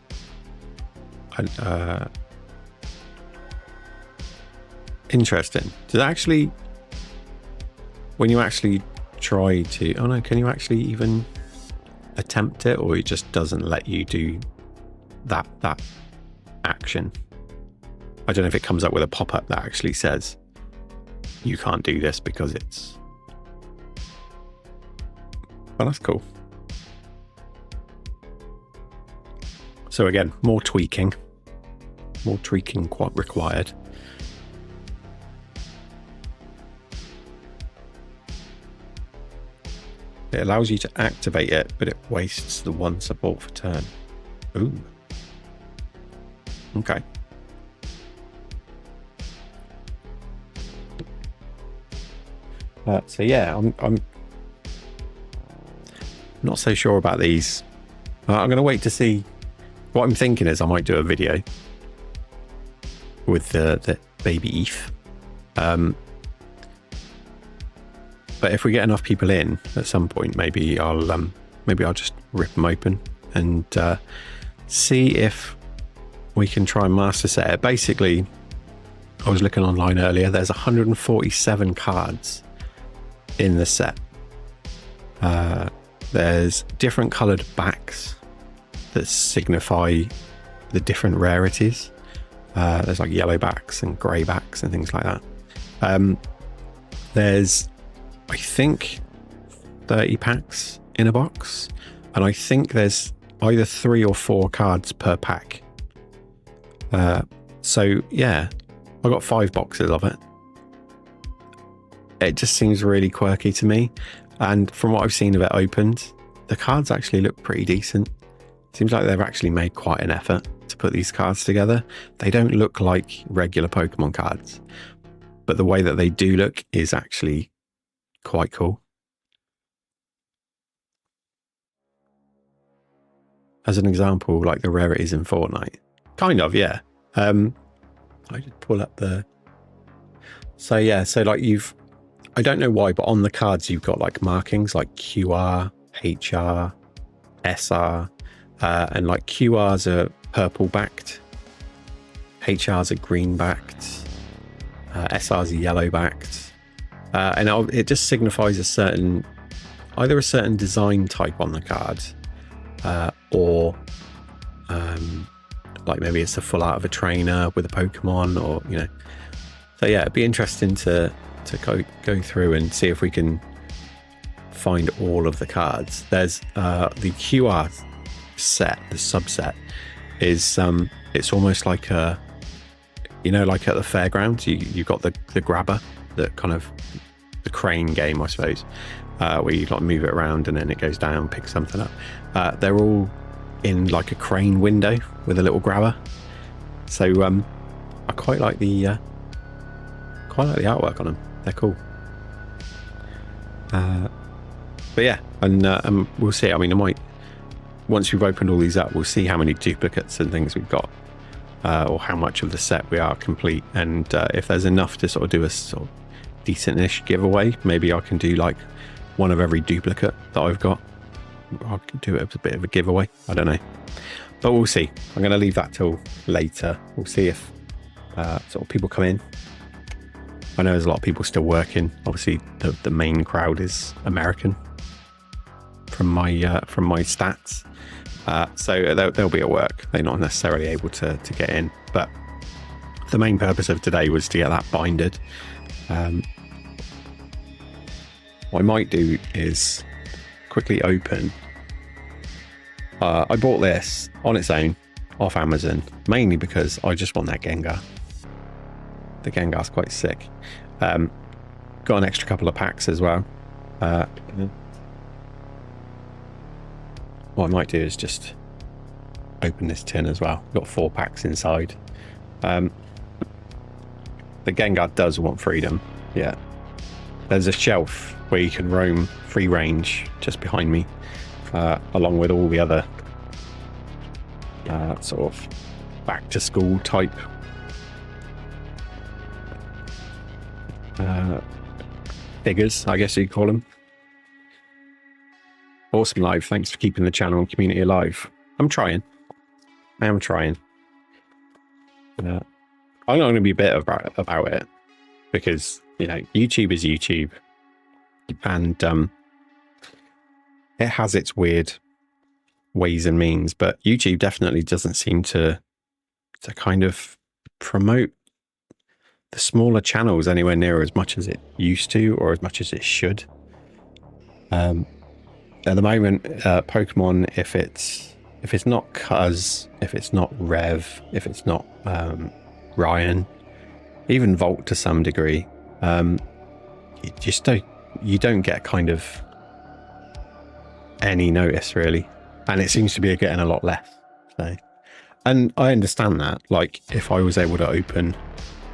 Interesting. Does actually, when you actually try to, oh no, can you actually even attempt it, or it just doesn't let you do that action? I don't know if it comes up with a pop-up that actually says you can't do this because it's... Well, that's cool. So again, more tweaking quite required. It allows you to activate it, but it wastes the one support for turn. Ooh. Okay. So yeah, I'm not so sure about these. I'm going to wait to see. What I'm thinking is I might do a video with the Baby Eif. But if we get enough people in at some point, maybe I'll just rip them open and see if we can try and master set it. Basically, I was looking online earlier. There's 147 cards in the set. There's different coloured backs that signify the different rarities. There's like yellow backs and grey backs and things like that. There's, I think, 30 packs in a box, and I think there's either 3 or 4 cards per pack. So yeah, I got 5 boxes of it. It just seems really quirky to me, and from what I've seen of it opened, the cards actually look pretty decent. Seems like they've actually made quite an effort to put these cards together. They don't look like regular Pokemon cards, but the way that they do look is actually quite cool. As an example, like the rarities in Fortnite. Kind of, yeah. I did pull up the... So yeah, so like I don't know why, but on the cards you've got like markings like QR, HR, SR, and like QRs are purple backed, HRs are green backed, SRs are yellow backed, and it just signifies either a certain design type on the card, or like maybe it's a full art of a trainer with a Pokemon, or you know. So yeah, it'd be interesting to go through and see if we can find all of the cards. There's the QR set, the subset is it's almost like a, you know, like at the fairgrounds, you've got the grabber, the kind of the crane game, I suppose. where you like move it around and then it goes down, pick something up. They're all in like a crane window with a little grabber. So I quite like the artwork on them. They're cool. But yeah, and we'll see. I mean, once we've opened all these up, we'll see how many duplicates and things we've got, or how much of the set we are complete. And if there's enough to sort of do a sort of decent-ish giveaway, maybe I can do like one of every duplicate that I've got. I could do it as a bit of a giveaway. I don't know, but we'll see. I'm going to leave that till later. We'll see if sort of people come in. I know there's a lot of people still working. Obviously, the main crowd is American from my stats, so they'll be at work. They're not necessarily able to get in. But the main purpose of today was to get that bindered. What I might do is quickly open. I bought this on its own off Amazon, mainly because I just want that Gengar. The Gengar's quite sick. Got an extra couple of packs as well. What I might do is just open this tin as well. Got 4 packs inside. The Gengar does want freedom. Yeah. There's a shelf where you can roam free range just behind me, along with all the other sort of back to school type figures, I guess you'd call them. Awesome Live, thanks for keeping the channel and community alive. I'm trying. I am trying. I'm not going to be bitter about it, because, you know, YouTube is YouTube, and it has its weird ways and means, but YouTube definitely doesn't seem to kind of promote the smaller channels anywhere near as much as it used to, or as much as it should. At the moment, Pokemon, if it's not Cuz, if it's not Rev, if it's not Ryan, even Volt to some degree, you don't get kind of any notice really, and it seems to be getting a lot less. So, and I understand that. Like, if I was able to open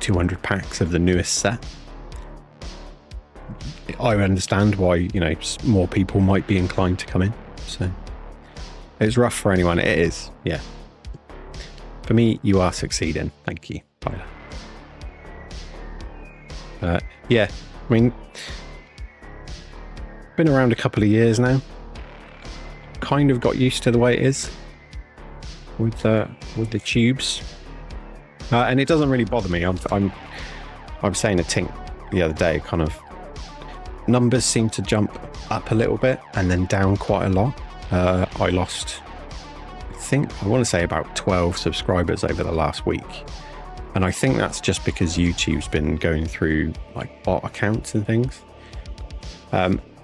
200 packs of the newest set, I understand why, you know, more people might be inclined to come in. So it's rough for anyone. It is, yeah. For me, you are succeeding. Thank you, Tyler. Yeah, I mean, been around a couple of years now. Kind of got used to the way it is with the tubes, and it doesn't really bother me. I'm saying a tink the other day, kind of numbers seem to jump up a little bit and then down quite a lot. I lost, I want to say about 12 subscribers over the last week, and I think that's just because YouTube's been going through like bot accounts and things.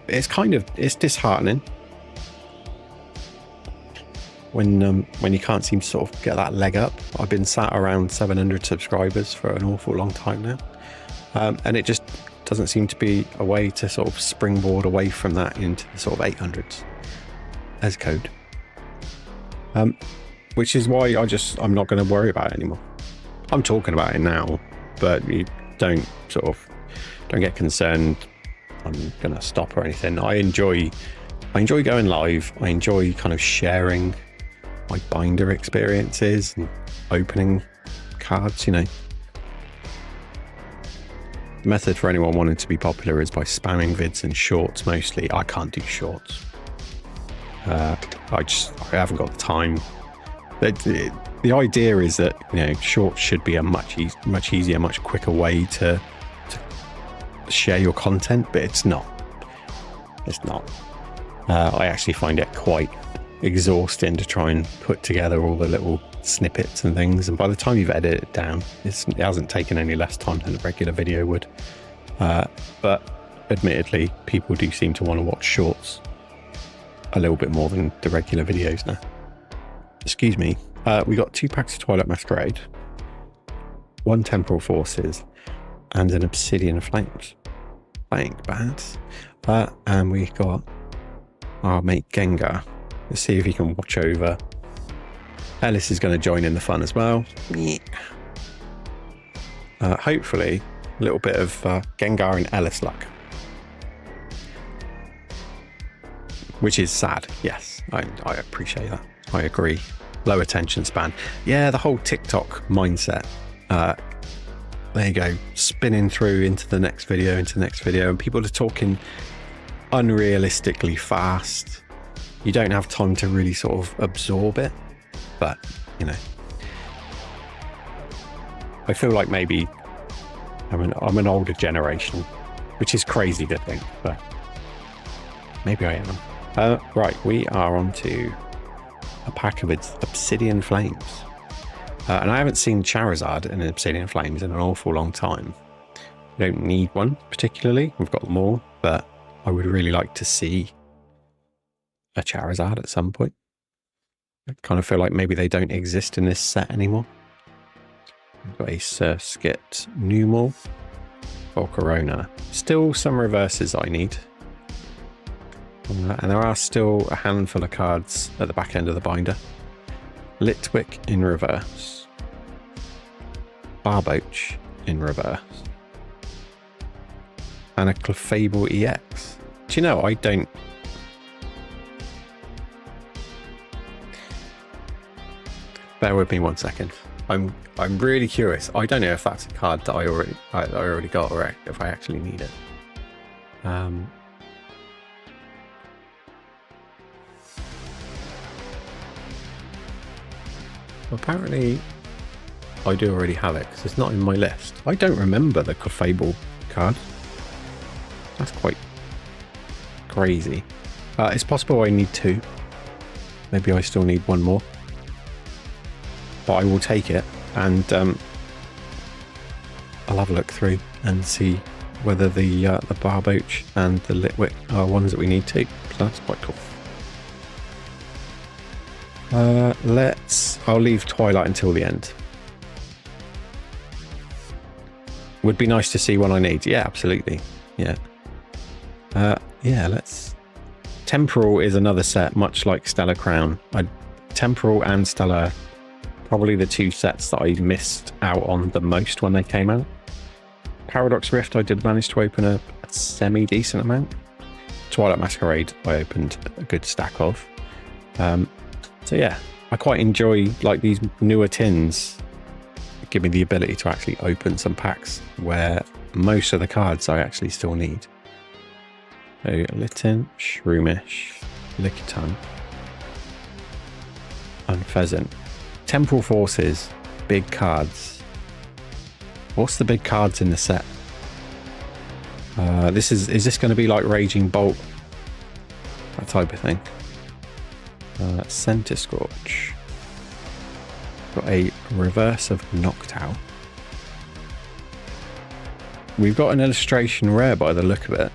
It's disheartening when you can't seem to sort of get that leg up. I've been sat around 700 subscribers for an awful long time now, and it just doesn't seem to be a way to sort of springboard away from that into the sort of 800s as code, which is why I'm not going to worry about it anymore. I'm talking about it now, but you don't get concerned I'm going to stop or anything. I enjoy going live. I enjoy kind of sharing my binder experiences and opening cards, you know. The method for anyone wanting to be popular is by spamming vids and shorts mostly. I can't do shorts. I haven't got the time. The idea is that, you know, shorts should be a much easier, much quicker way to share your content, but it's not. It's not. I actually find it quite exhausting to try and put together all the little snippets and things, and by the time you've edited it down, it hasn't taken any less time than a regular video would. But admittedly, people do seem to want to watch shorts a little bit more than the regular videos now. Excuse me. We got 2 packs of Twilight Masquerade, 1 Temporal Forces, and an Obsidian Flames. ain't bad. And we got our mate Gengar. Let's see if he can watch over. Ellis is going to join in the fun as well. Yeah. Hopefully, a little bit of Gengar and Ellis luck. Which is sad. Yes, I appreciate that. I agree. Low attention span. Yeah, the whole TikTok mindset. There you go. Spinning through into the next video, and people are talking unrealistically fast. You don't have time to really sort of absorb it. But, you know, I feel like maybe I'm an older generation, which is crazy to think, but maybe I am. Right, we are on to a pack of Obsidian Flames. And I haven't seen Charizard in Obsidian Flames in an awful long time. We don't need one particularly. We've got more, but I would really like to see a Charizard at some point. I kind of feel like maybe they don't exist in this set anymore. We've got a Surskit Numel or Corona. Still some reverses I need. And there are still a handful of cards at the back end of the binder. Litwick in reverse. Barboach in reverse. And a Clefable EX. Do you know, I don't... Bear with me 1 second. I'm really curious. I don't know if that's a card that I already got or if I actually need it. Apparently, I do already have it because it's not in my list. I don't remember the Clefable card. That's quite crazy. It's possible I need 2. Maybe I still need 1 more. But I will take it and I'll have a look through and see whether the Barboach and the Litwick are ones that we need to. So that's quite cool. I'll leave Twilight until the end. Would be nice to see one I need. Yeah, absolutely. Yeah. Yeah, Temporal is another set, much like Stellar Crown. Temporal and Stellar, probably the 2 sets that I missed out on the most when they came out. Paradox Rift, I did manage to open a semi-decent amount. Twilight Masquerade, I opened a good stack of. So yeah, I quite enjoy like these newer tins. Give me the ability to actually open some packs where most of the cards I actually still need. So Litten, Shroomish, Lickitung, and Pheasant. Temporal Forces, big cards. What's the big cards in the set? Is this going to be like Raging Bolt? That type of thing. Center Scorch. Got a reverse of Noctowl. We've got an illustration rare by the look of it.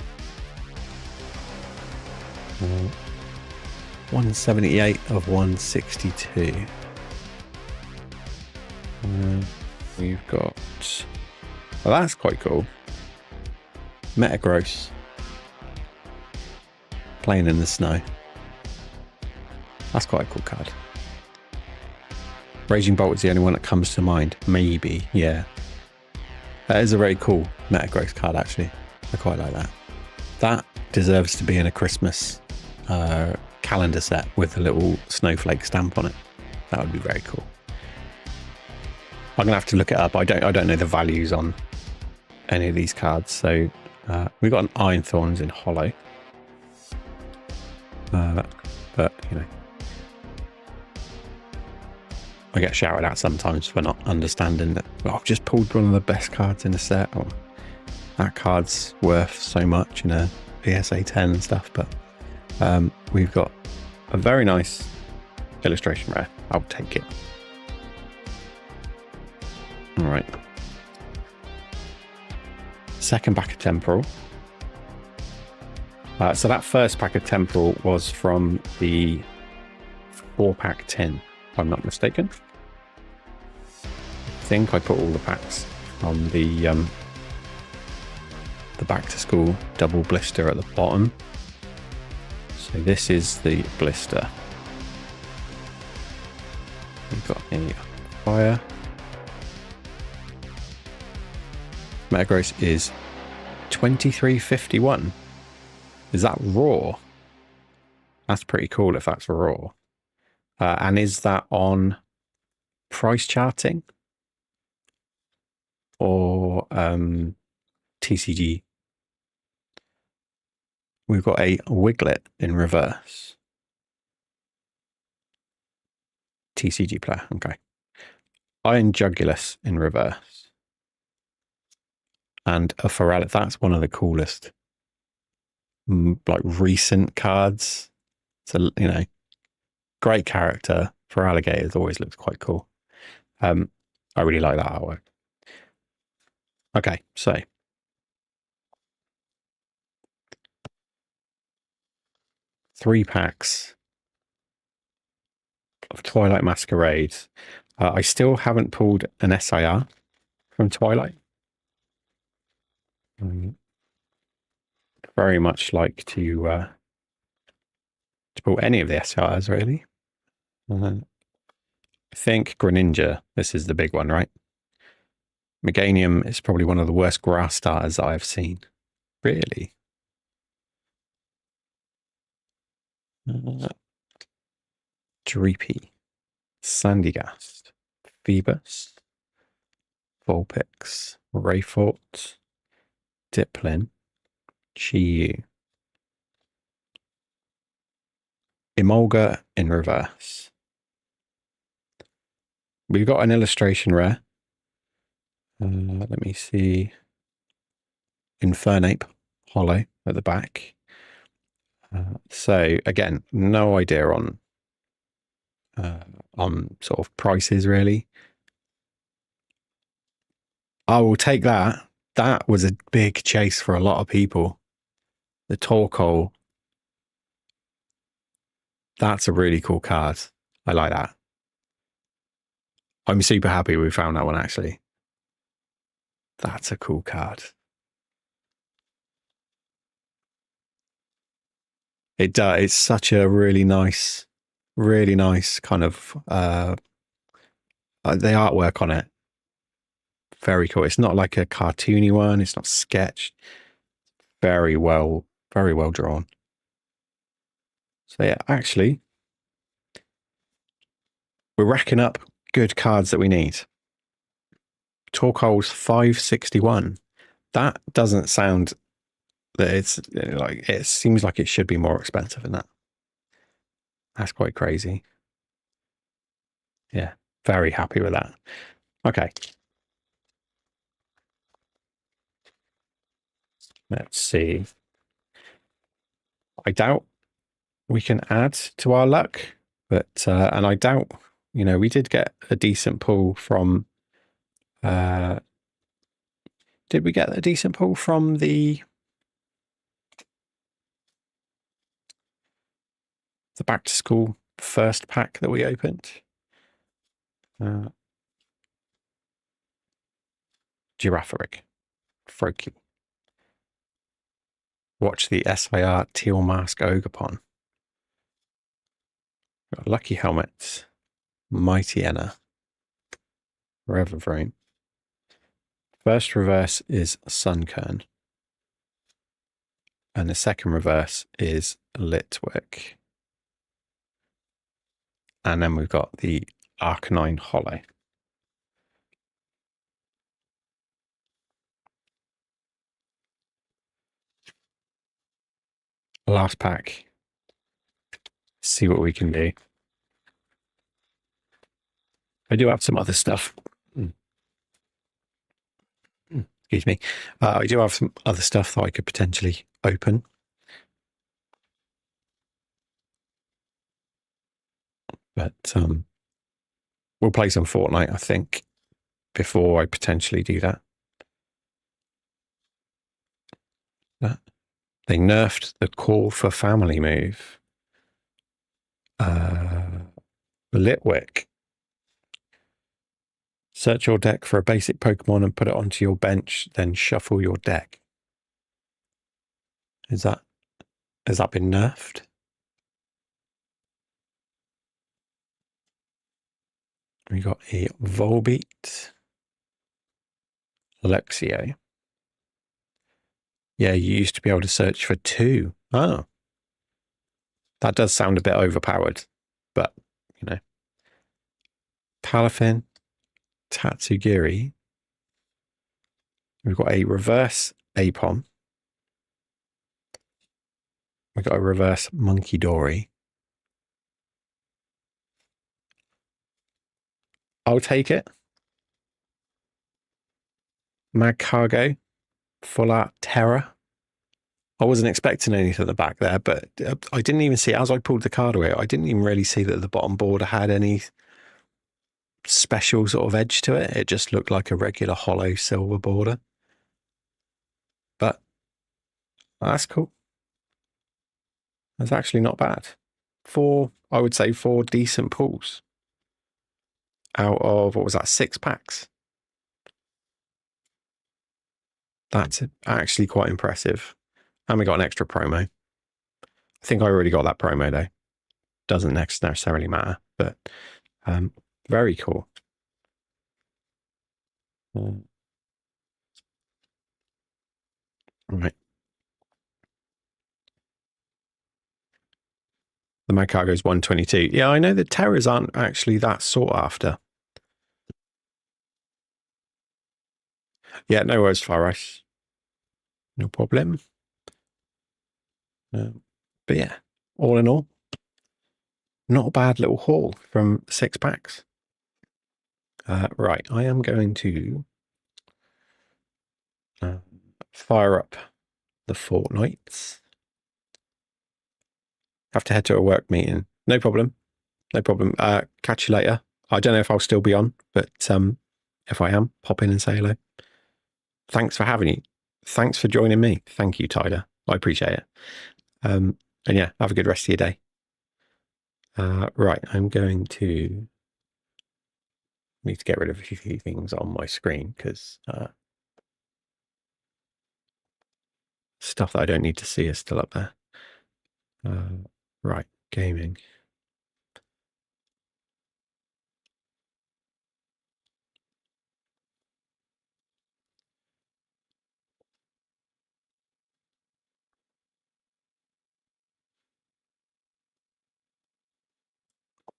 178 of 162. We've got... Well, that's quite cool. Metagross. Playing in the snow. That's quite a cool card. Raging Bolt is the only one that comes to mind. Maybe, yeah. That is a very cool Metagross card, actually. I quite like that. That deserves to be in a Christmas calendar set with a little snowflake stamp on it. That would be very cool. I'm gonna have to look it up. I don't know the values on any of these cards. So we've got an Iron Thorns in Hollow. But you know, I get shouted at sometimes for not understanding that. Well, I've just pulled one of the best cards in the set, or that card's worth so much in a PSA 10 and stuff. But we've got a very nice illustration rare. I'll take it. All right. Second pack of Temporal. So that first pack of Temporal was from the 4-pack tin, if I'm not mistaken. I think I put all the packs on the the back to school double blister at the bottom. So this is the blister. We've got a fire. Metagross is 2351. Is that raw? That's pretty cool if that's raw. And is that on price charting or TCG? We've got a Wiglet in reverse. TCG player, okay. Iron Jugulus in reverse. And a Feraligatr. That's one of the coolest, like, recent cards. So, you know, great character. Feraligatr always looks quite cool. I really like that artwork. Okay, so 3 packs of Twilight Masquerades. I still haven't pulled an SIR from Twilight. Very much like to pull any of the SIRs, really. I think Greninja, this is the big one, right? Meganium is probably one of the worst grass starters I've seen. Really? Dreepy, Sandygast, Phoebus, Vulpix, Rayfort, Diplin, Chi-Yu, Emolga in reverse. We've got an illustration rare. Let me see. Infernape hollow at the back. So again, no idea on sort of prices really. I will take that. That was a big chase for a lot of people. The Torkoal. That's a really cool card. I like that. I'm super happy we found that one, actually. That's a cool card. It does. It's such a really nice kind of the artwork on it. Very cool. It's not like a cartoony one. It's not sketched. Very well drawn. So yeah, actually, we're racking up good cards that we need. Torkoal's 561. That doesn't sound that it's like, it seems like it should be more expensive than that. That's quite crazy. Yeah, very happy with that. Okay. Let's see. I doubt we can add to our luck, but and I doubt, you know, we did get a decent pull from did we get a decent pull from the back to school first pack that we opened? Girafarig, Froakie. Watch the SIR Teal Mask Ogerpon. Got Lucky Helmets, Mighty Enna, Revervrone. First reverse is Sunkern. And the second reverse is Litwick. And then we've got the Arcanine Hollow. Last pack. See what we can do. I do have some other stuff. Excuse me. I do have some other stuff that I could potentially open. But we'll play some Fortnite, I think, before I potentially do that. They nerfed the call for family move. Litwick. Search your deck for a basic Pokemon and put it onto your bench, then shuffle your deck. Has that been nerfed? We got a Volbeat, Lexio. Yeah, you used to be able to search for 2. Oh, that does sound a bit overpowered, but you know, Palafin, Tatsugiri. We've got a reverse Apom. We've got a reverse Monkey Dory. I'll take it. Mag Cargo, Full Art Terror. I wasn't expecting anything at the back there, but I didn't even see, as I pulled the card away, I didn't even really see that the bottom border had any special sort of edge to it. It just looked like a regular hollow silver border. But that's cool. That's actually not bad. I would say 4 decent pulls out of, what was that, 6 packs? That's actually quite impressive. And we got an extra promo. I think I already got that promo though. Doesn't necessarily matter, but very cool. Right. The Mag Cargo is 122. Yeah, I know that terrors aren't actually that sought after. Yeah, no worries, Faris. No problem. But yeah, all in all, not a bad little haul from 6 packs. Right, I am going to fire up the Fortnites. Have to head to a work meeting. No problem. No problem. Catch you later. I don't know if I'll still be on, but if I am, pop in and say hello. Thanks for having you. Thanks for joining me. Thank you, Tyler. I appreciate it. And yeah, have a good rest of your day. Right, I'm going to need to get rid of a few things on my screen because stuff that I don't need to see is still up there. Right, gaming.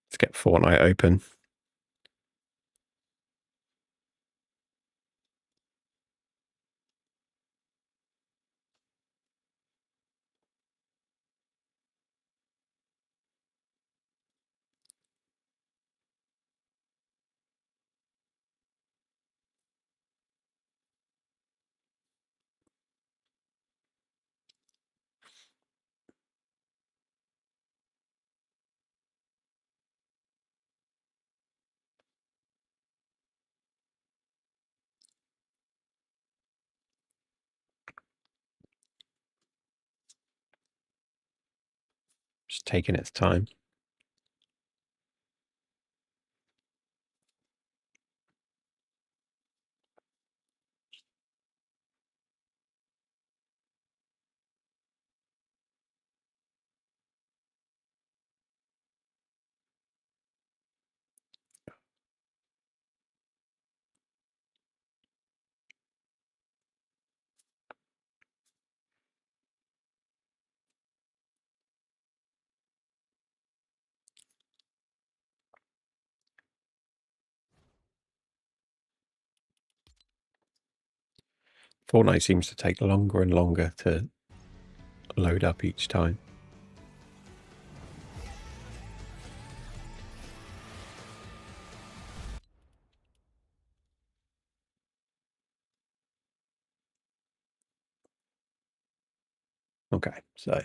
Let's get Fortnite open. Just taking its time. Fortnite seems to take longer and longer to load up each time. Okay, so